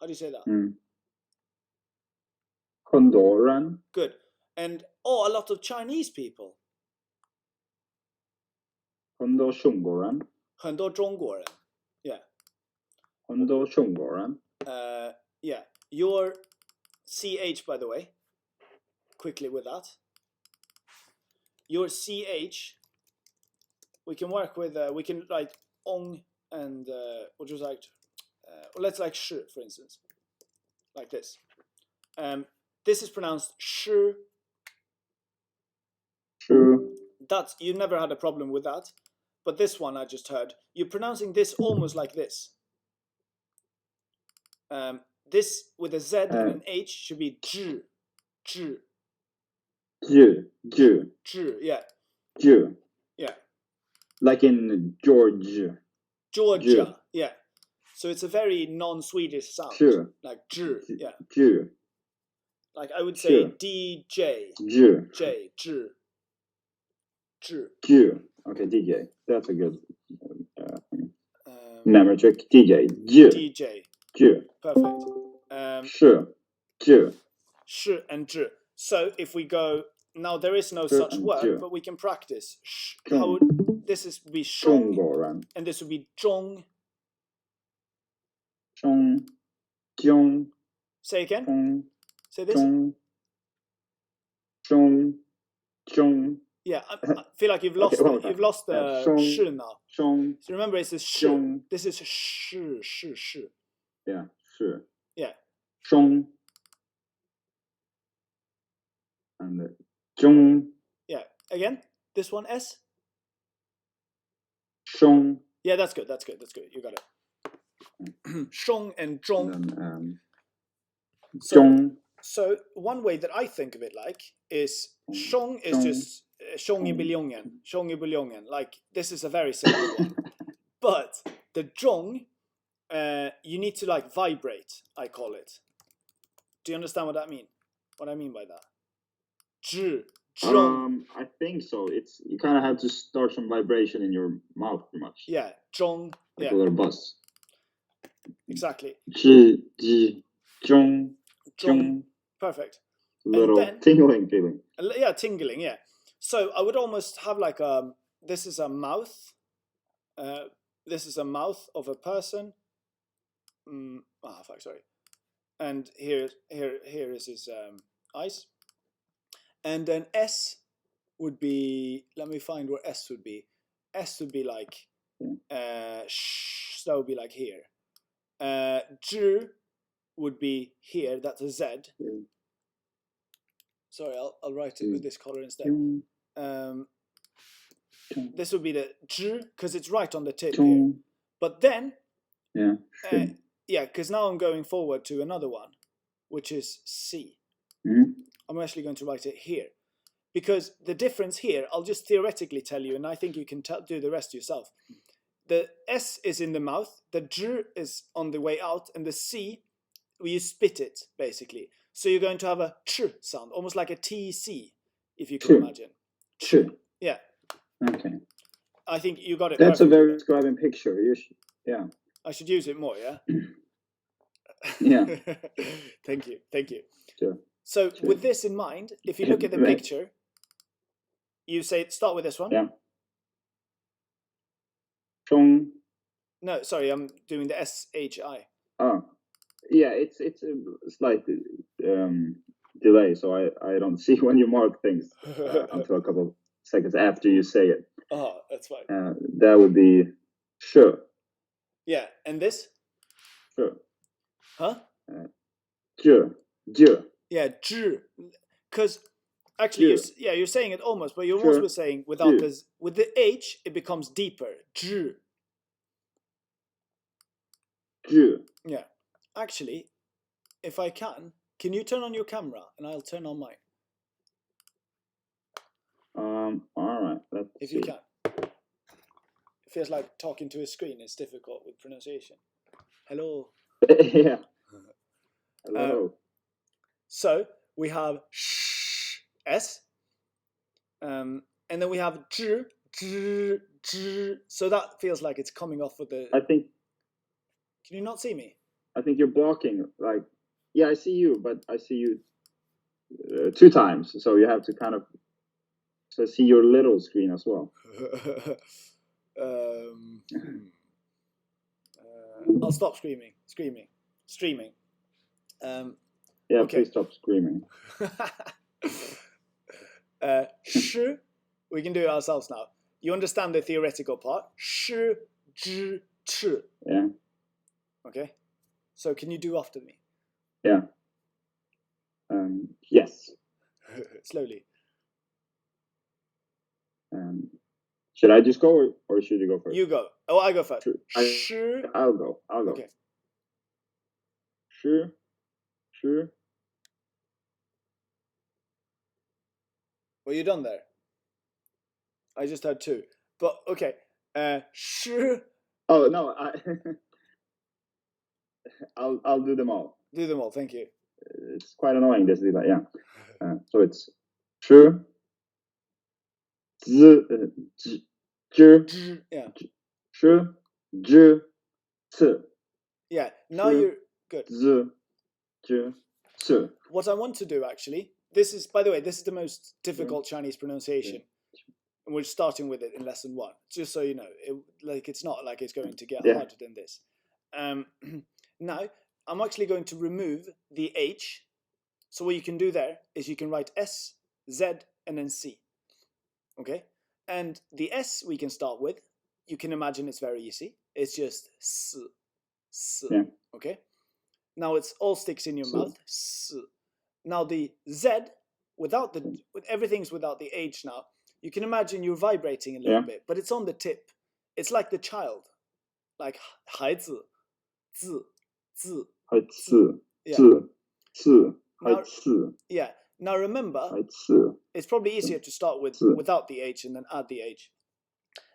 how do you say that? 很多人. Good. And a lot of Chinese people. 很多中国人. 很多中国人. Yeah. 很多中国人. Yeah. Your CH, by the way, quickly with that. Your CH, we can work with, we can write ong and, we'll just like, let's like sh, for instance. Like this. This is pronounced sh. That's, you never had a problem with that. But this one I just heard, you're pronouncing this almost like this. This with a Z and an H should be zh. Yeah. Yeah. Like in Georgia. Yeah. So it's a very non-Swedish sound. Like zh. Yeah. Like I would say DJ. J. Okay, DJ. That's a good memory trick. DJ. DJ. Perfect. Sh and zh. So if we go now, there is no such word, but we can practice. This is be shong, and this would be zhong. Zhong. Say again. Say this. Zhong. Yeah, I feel like you've lost the sh now. So remember, it's sh. This is sh. Yeah, sh. Yeah. Zhong. And zhong. Yeah. Again, this one S. Shong. Yeah, that's good. You got it. Shong and zhong. So one way that I think of it like is shong is just shong i buljongen. Like this is a very simple one. But the zhong, you need to like vibrate, I call it. Do you understand what I mean? What I mean by that? zhi, zhong. I think so. It's you kind of have to start some vibration in your mouth, pretty much. Yeah, zhong. Like Yeah, a little buzz. exactly. Zhi, ji, zhong, zhong. Perfect. Little then, tingling feeling. Yeah, tingling. Yeah. So I would almost have like this is a mouth. This is a mouth of a person. Fuck, sorry. And here is his eyes. And then S would be. Let me find where S would be. S would be like. So that would be like here. Zhi would be here. That's a Z. Sorry, I'll write it with this color instead. This would be the zhi because it's right on the tip here. But then, because now I'm going forward to another one, which is C. I'm actually going to write it here. Because the difference here, I'll just theoretically tell you, and I think you can do the rest yourself. The S is in the mouth, the zhi is on the way out, and the C, you spit it, basically. So you're going to have a ch sound, almost like a TC, if you can imagine. Ch. Yeah. Okay. I think you got it. That's a very describing picture. Yeah. I should use it more, yeah? Yeah. Thank you. Sure. So with this in mind, if you look at the picture, you say, start with this one. Yeah. Chong. No, sorry, I'm doing the SHI. Oh. Yeah, it's a slight delay, so I don't see when you mark things until a couple of seconds after you say it. Oh, that's fine. That would be sure. Yeah, and this? Sure. Huh? Zhi. Yeah, zhi. Because actually, you're saying it almost, but you're also saying without this. With the H, it becomes deeper. Zhi. Yeah. Actually, if I can you turn on your camera and I'll turn on mine? All right. If you can. It feels like talking to a screen. It's difficult with pronunciation. Hello. Yeah. Hello. So we have sh, S, and then we have zhi. So that feels like it's coming off with the. I think. Can you not see me? I think you're blocking. Like, yeah, I see you, but I see you 2 times. So you have to kind of. So I see your little screen as well. I'll stop streaming. Yeah, okay. Please stop screaming. Sh, we can do it ourselves now. You understand the theoretical part? Sh, zhi, ch. Yeah. Okay. So can you do after me? Yeah. Yes. Slowly. Should I just go or should you go first? You go. Oh, I go first. I'll go. Okay. Sure. Were you done there? I just had 2. But okay. Sure. Oh no, I'll do them all. Do them all. Thank you. It's quite annoying to do that. Yeah. So it's sure. Yeah. Sure. Yeah. Now you're good. What I want to do actually, this is, by the way, this is the most difficult Chinese pronunciation. And we're starting with it in lesson 1, just so you know. It's not like it's going to get harder than this. Now, I'm actually going to remove the H. So what you can do there is you can write S, Z, and then C. Okay? And the S we can start with. You can imagine it's very easy. It's just S. Yeah. Okay? Now it's all sticks in your mouth. S. Now the Z, with everything's without the H now. You can imagine you're vibrating a little bit, but it's on the tip. It's like the child, like 孩子, zi, zi, yeah. Now remember, it's probably easier to start with without the H and then add the H.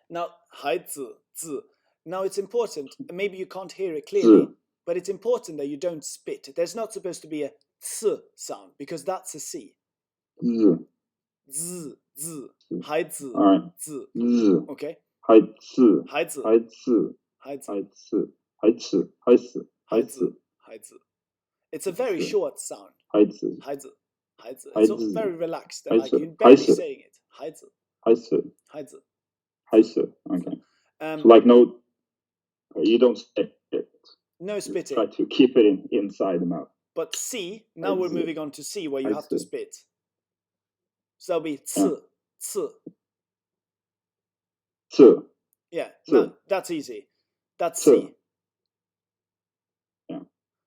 Now 孩子, zi. Now it's important, and maybe you can't hear it clearly, but it's important that you don't spit. There's not supposed to be a ts sound because that's a C. Z, Z, 孩子 All right. Z. Z. Okay. 孩子孩子孩子孩子孩子孩子孩子孩子孩子 It's a very short sound. 孩子孩子孩子 孩 It's 子 very relaxed and like 孩子 you're barely 孩子 saying it. 孩子孩子孩子孩子 Okay. Um, So like no, you don't say it. no You spitting. try to keep it inside the mouth. But C, now we're 孩子 moving on to C where you have to 孩子 spit. So that'll be 刺 Yeah. 刺 刺 Yeah, 刺 no, that's easy. That's 刺 C. Yeah.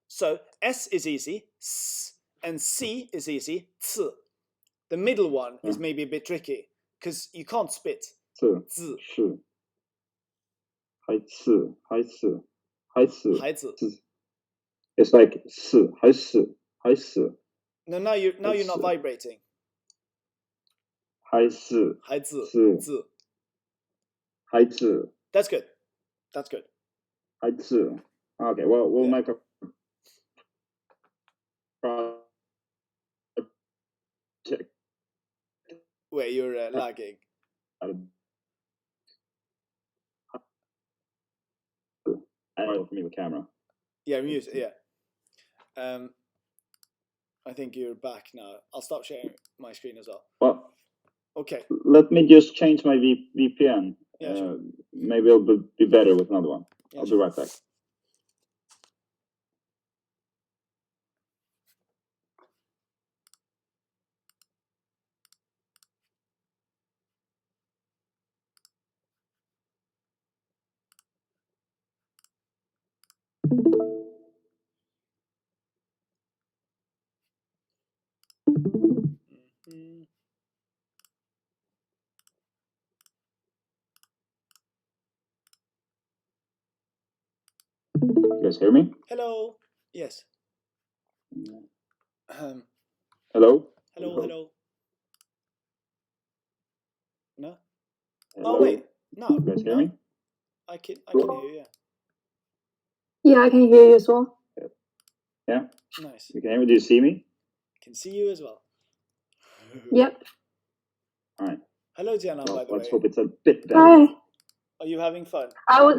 So S is easy, S, and C is easy, 刺. The middle one is Yeah. maybe a bit tricky because you can't spit. 刺 Z, 是孩子孩子孩子孩子 子 It's like 是孩子孩子 No, now you're not 孩子 vibrating. 孩子孩子是 Z. 孩子 That's good. That's good. 孩子 Okay, well, we'll Yeah. make a project Where you're lagging. I don't know for me with camera. Yeah, music. Yeah. I think you're back now. I'll stop sharing my screen as well. Well, Okay. let me just change my VPN. Yeah, sure. Maybe it'll be better with another one. Yeah, I'll sure. be right back. Mhm. You guys hear me? Hello. Yes. Hello? Hello. No. Hello? Oh wait. No. You guys hear No. me? I can hear you. Yeah. Yeah, I can hear you as well. Yeah? Nice. You can hear me? Do you see me? Can see you as well. Yep. All right. Hello, Diana. Well, By the let's way, hope it's a bit better. Hi. are you having fun? I was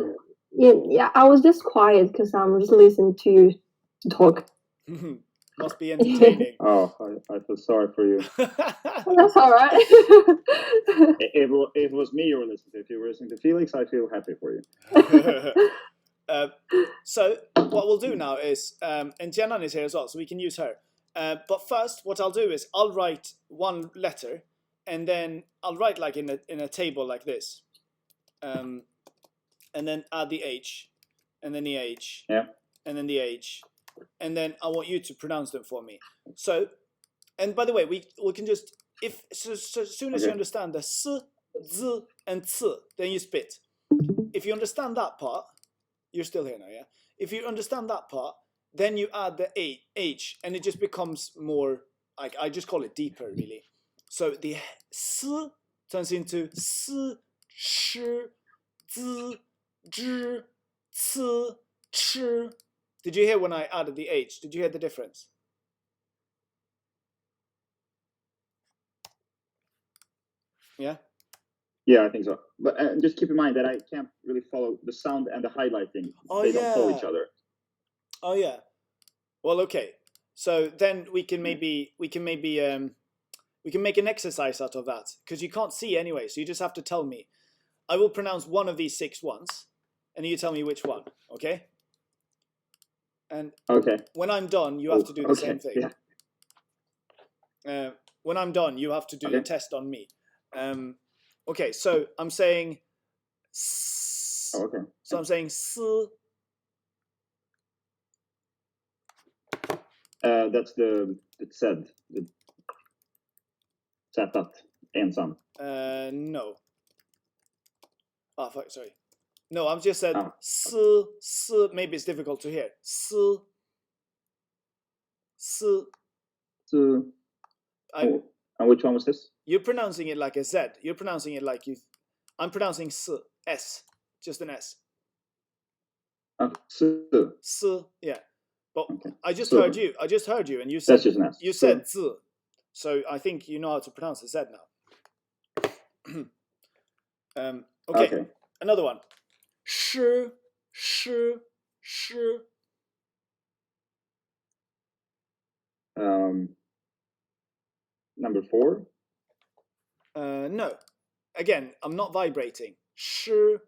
yeah, I was just quiet because I'm just listening to you talk. Must be entertaining. Oh, I feel sorry for you. That's all right. If it was me you were listening to, if you were listening to Felix, I feel happy for you. So what we'll do now is, and Jianan is here as well, so we can use her. But first, what I'll do is I'll write one letter, and then I'll write like in a table like this, and then add the H, and then the H, Yeah. and then the H, and then I want you to pronounce them for me. So, and by the way, we can just so as soon as you Okay. understand the S, Z, and C, then you spit. If you understand that part, you're still here now, yeah? If you understand that part, then you add the H, and it just becomes more, like, I just call it deeper, really. So the S turns into S, Sh, Z, Zh, C, Ch. Did you hear when I added the H? Did you hear the difference? Yeah? Yeah, I think so. But just keep in mind that I can't really follow the sound and the highlighting. Oh, They don't follow yeah. each other. Oh yeah. Well, okay. So then we can maybe we can make an exercise out of that, because you can't see anyway. So you just have to tell me. I will pronounce one of these 6 once, and you tell me which one. Okay. And Okay. when I'm done, you have to do the Okay, same thing. yeah. When I'm done, you have to do the Okay. test on me. Okay. So I'm saying. S, Oh, okay. so I'm saying S. That's the said. Sättat. Ensam. No. Oh, fuck, sorry. No, I've just said Oh. S. Maybe it's difficult to hear. S. So, I'm, and which one was this? you're pronouncing it like a Z. You're pronouncing it like you. I'm pronouncing S. Just an S. S. Yeah. But Okay. I just So- heard you. I just heard you, and you said That's just an S. you said Z. So I think you know how to pronounce the Z now. Okay. Another one. 诗 Number 4? No. Again, I'm not vibrating. 诗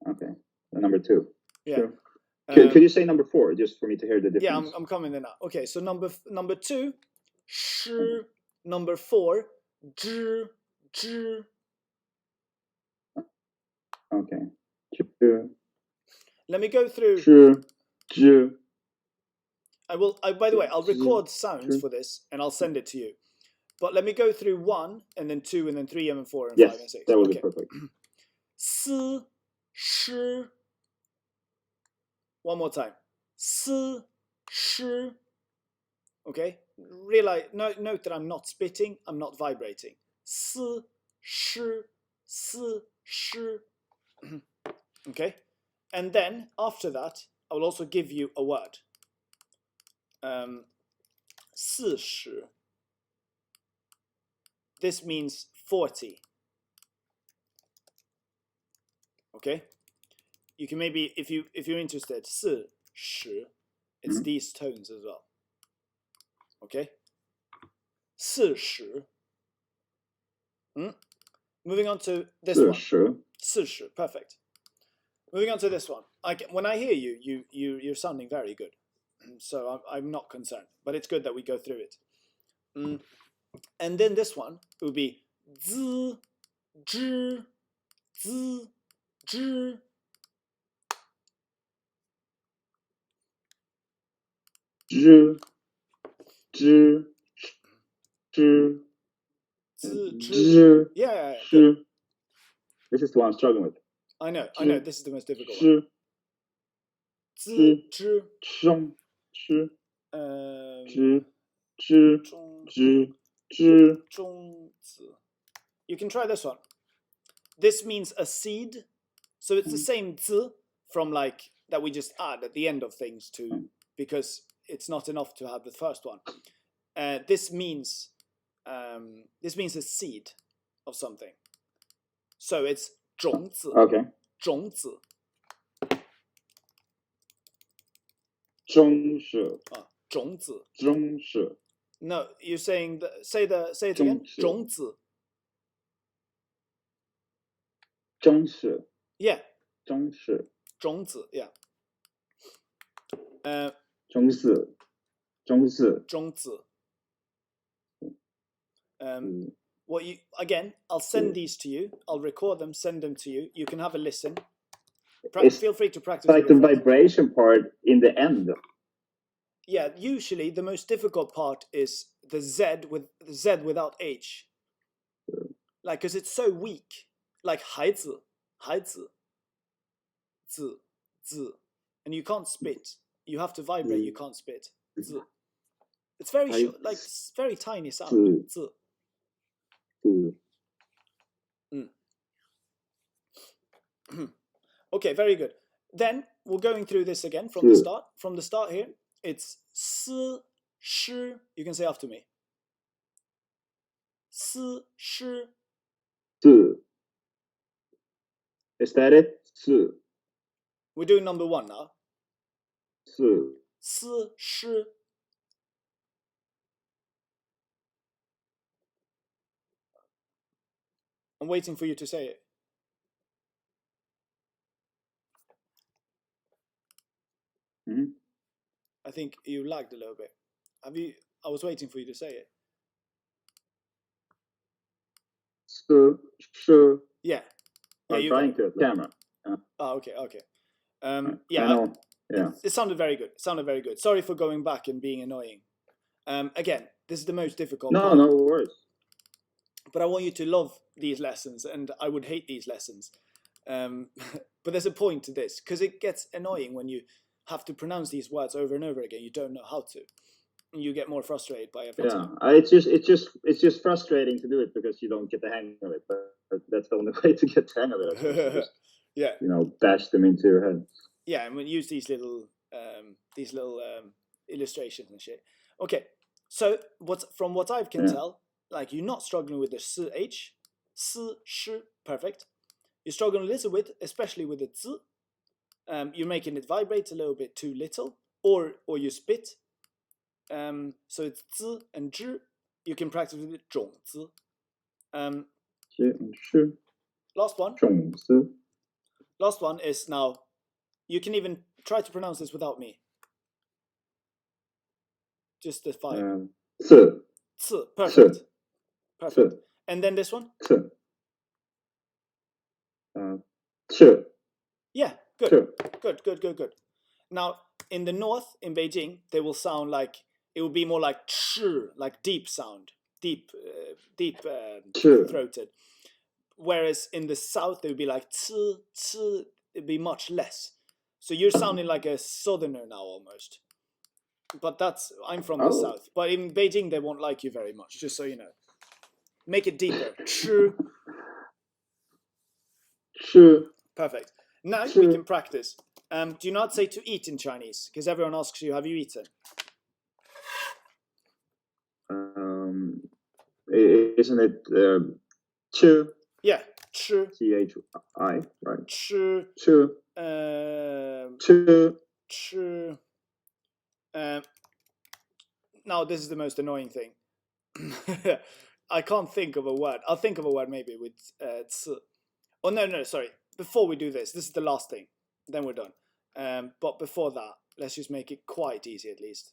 Okay. Number 2. Yeah. Sure. Could you say number 4 just for me to hear the difference? Yeah, I'm coming there now. Okay, so number 2, 诗. Number 4, 知. Okay. Let me go through. 知. By the way, I'll record sounds for this and I'll send it to you. But let me go through 1 and then 2 and then 3 and then 4 and 5 and 6. That would be perfect. 思 诗. One more time. 思 诗. Okay? Note that I'm not spitting, I'm not vibrating. 思 诗 Okay? And then after that, I will also give you a word. 40. This means 40. Okay? You can maybe, if you're interested, 40, it's these tones as well. Okay? 40. Moving on to this one. 40. Perfect. Moving on to this one. When I hear you're sounding very good. So I'm not concerned. But it's good that we go through it. And then this one would be 滋 zhi 滋 zhi. Yeah. This is the one I'm struggling with. I know. This is the most difficult one. 滋 zhi 中 You can try this one. This means a seed. So it's the same 'z from like that we just add at the end of things to, because it's not enough to have the first one. This means a seed of something. So it's 种子. Okay. 种子. 中式. 种子. 中式. No, you're saying say it again. 种子. 中式. Yeah. 中式. 种子. Yeah. 中式. 中式. 种子. I'll send these to you. I'll record them, send them to you. You can have a listen. Feel free to practice. Like the vibration part in the end. Yeah, usually the most difficult part is the Z without H. Like, because it's so weak. Like 孩子 z, and you can't spit. You have to vibrate. You can't spit. Z. It's very short, like very tiny sound. Z. Okay, very good. Then we're going through this again from the start. From the start here, it's 思 诗. You can say after me. 思 诗. Is that it? 思. We're doing number 1 now. 思 诗. I'm waiting for you to say it. I think you lagged a little bit. I was waiting for you to say it. 思 诗. Yeah. I'm trying to camera. Okay. Yeah. It sounded very good. Sorry for going back and being annoying. Again, this is the most difficult part. No worries. But I want you to love these lessons, and I would hate these lessons. But there's a point to this, because it gets annoying when you have to pronounce these words over and over again. You don't know how to. And you get more frustrated by every time. It's just frustrating to do it because you don't get the hang of it. But that's the only way to get the hang of it. Just, yeah. Bash them into your head. Yeah, and we use these little illustrations and shit. Okay, so from what I can tell, like you're not struggling with the sh, sh, perfect. You're struggling a little bit, especially with the z. You're making it vibrate a little bit too little, or you spit. So it's z and zhi. You can practice with 种子. Last one. 种子. Last one is now. You can even try to pronounce this without me. Just the 5. 次. Perfect. Perfect. And then this one. 次. 次. Yeah, good. Good. Now, in the north, in Beijing, they will sound like, it will be more like ch, like deep sound, deep throated. Whereas in the south, they would be like c, it'd be much less. So you're sounding like a southerner now almost. But I'm from the south. But in Beijing, they won't like you very much, just so you know. Make it deeper. Ch. Perfect. Now we can practice. Do you not say to eat in Chinese? Because everyone asks you, have you eaten? Isn't it chu? Yeah, chu. CHI, right? Chu. Chu. Chu. Chu. Now this is the most annoying thing. I can't think of a word. I'll think of a word maybe with ts. Oh no, sorry. Before we do this is the last thing. Then we're done. But before that, let's just make it quite easy at least.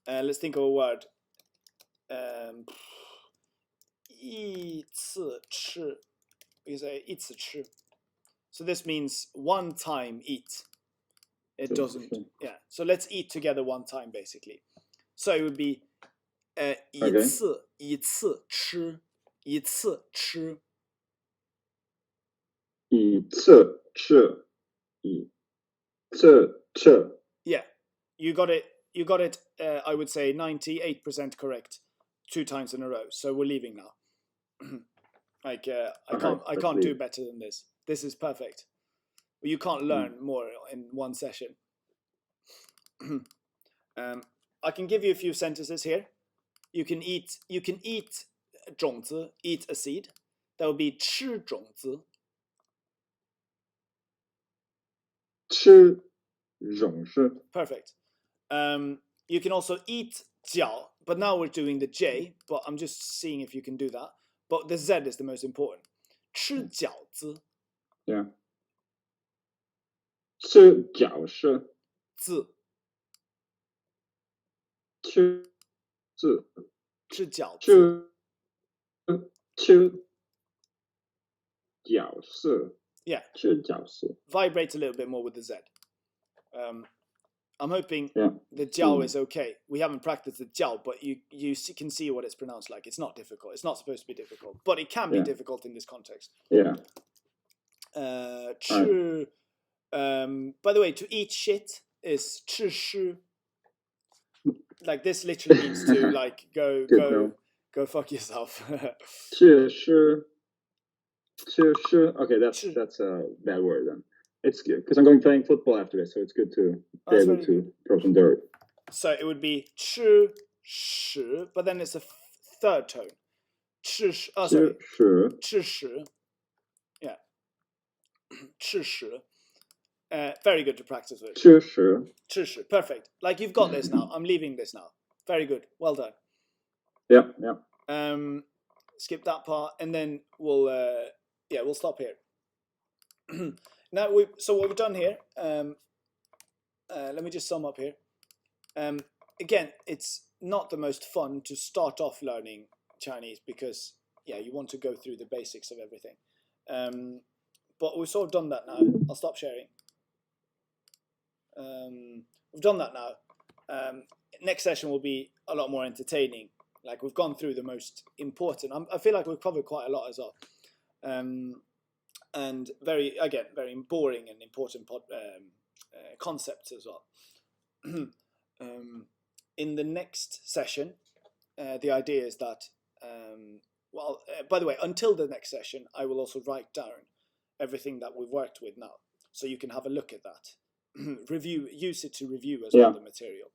Let's think of a word. 一次吃. We say 一次吃. So this means one time eat. It doesn't. Yeah. So let's eat together one time basically. So it would be 一次吃. 一次吃. 一次吃. 一次吃. Yeah. You got it. I would say 98% correct 2 times in a row. So we're leaving now. I can't do better than this. This is perfect. You can't learn more in one session. I can give you a few sentences here. You can eat 种子, eat a seed. That would be 吃种子. 吃种子. Perfect. You can also eat 饺, but now we're doing the J, but I'm just seeing if you can do that. But the Z is the most important. 吃饺子. Yeah. 吃饺子. 子. 吃子. 吃饺子. 吃饺子. Yeah. 吃饺子. Vibrate a little bit more with the Z. I'm hoping the jiao is okay. We haven't practiced the jiao, but you can see what it's pronounced like. It's not difficult. It's not supposed to be difficult, but it can be difficult in this context. Yeah. By the way, to eat shit is 吃屎. Like this literally means to like go fuck yourself. 吃屎. Okay, that's a bad word then. It's good because I'm going playing football after this, so it's good to be able to throw some dirt. So it would be 吃屎, but then it's a third tone. 吃屎. Yeah. 吃屎. Very good to practice with. 吃屎. Perfect. Like you've got this now. I'm leaving this now. Very good. Well done. Yeah. Skip that part, and then we'll stop here. Now so what we've done here. Let me just sum up here. Again, it's not the most fun to start off learning Chinese because you want to go through the basics of everything. But we've sort of done that now. I'll stop sharing. We've done that now. Next session will be a lot more entertaining. Like we've gone through the most important. I feel like we've covered quite a lot as well. And very boring and important concepts as well. In the next session, the idea is that, by the way, until the next session, I will also write down everything that we've worked with now, so you can have a look at that. Use it to review as well the material.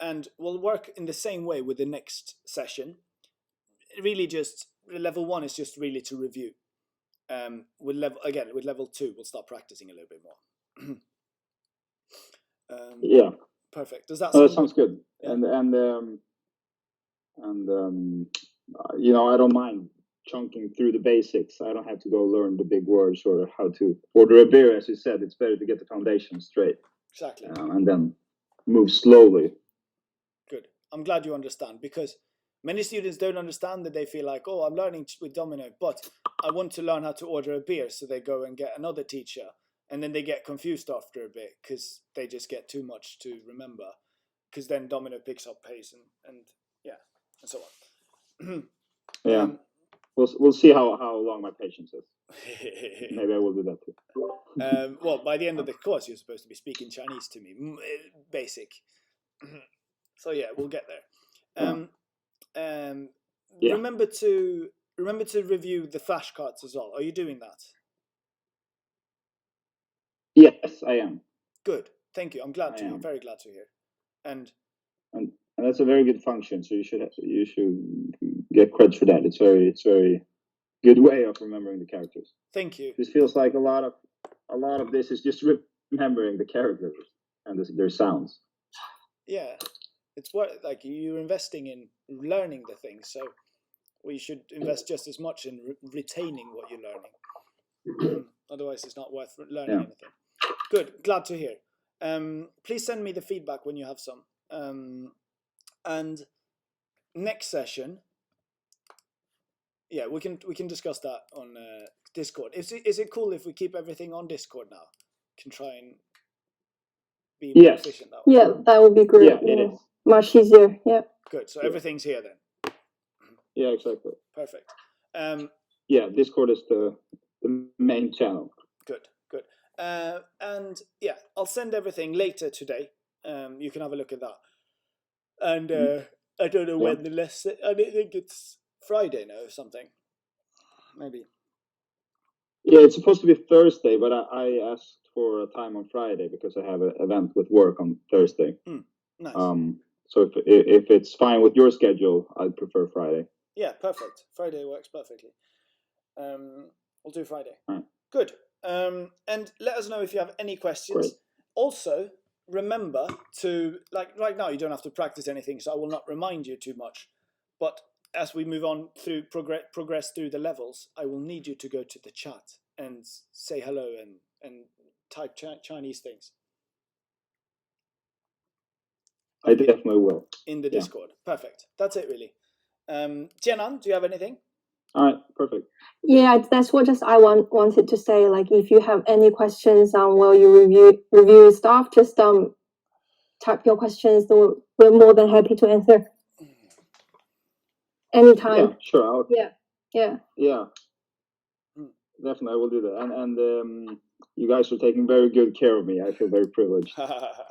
and we'll work in the same way with the next session. Really, just level 1 is just really to review. With level 2, we'll start practicing a little bit more. Yeah. Perfect. Does that that sound sounds good? Yeah. You know, I don't mind chunking through the basics. I don't have to go learn the big words or how to order a beer. As you said, it's better to get the foundation straight. Exactly. And then move slowly. Good. I'm glad you understand, because many students don't understand that. They feel like, oh, I'm learning with Domino, but I want to learn how to order a beer. So they go and get another teacher, and then they get confused after a bit because they just get too much to remember, because then Domino picks up pace and so on. Yeah. We'll see how long my patience is. Maybe I will do that too. Well, by the end of the course, you're supposed to be speaking Chinese to me, basic. So yeah, we'll get there. Yeah. Remember to review the flashcards as well. Are you doing that? Yes, I am. Good. Thank you. I'm glad to hear. Very glad to hear. And that's a very good function. So you should get credit for that. It's very good way of remembering the characters. Thank you. This feels like a lot of this is just remembering the characters and their sounds. Yeah, it's what, like, you're investing in learning the things, so we should invest just as much in retaining what you're learning. Otherwise, it's not worth learning anything. Good. Glad to hear. Please send me the feedback when you have some. And next session, we can discuss that on Discord. Is it cool if we keep everything on Discord now? Can try and be more efficient that way. Yeah, that would be great. Yeah, it is much easier. Yeah. Good. So everything's here then. Yeah, exactly. Perfect. Discord is the main channel. Good. And I'll send everything later today. You can have a look at that. And I don't know when the lesson. I think it's Friday now or something. Maybe. Yeah, it's supposed to be Thursday, but I asked for a time on Friday because I have an event with work on Thursday. Nice. So if it's fine with your schedule, I'd prefer Friday. Yeah, perfect. Friday works perfectly. We'll do Friday. Right. Good. And let us know if you have any questions. Great. Also, remember to, like, right now you don't have to practice anything, so I will not remind you too much. But as we move on through progress through the levels, I will need you to go to the chat and say hello and type Chinese things. I definitely will. In the Discord. Perfect. That's it, really. Jianan, do you have anything? All right, perfect. Yeah, that's what I wanted to say. Like, if you have any questions on while you review stuff, just type your questions. We're more than happy to answer anytime. Yeah, sure. Yeah. Definitely, I will do that. And you guys are taking very good care of me. I feel very privileged.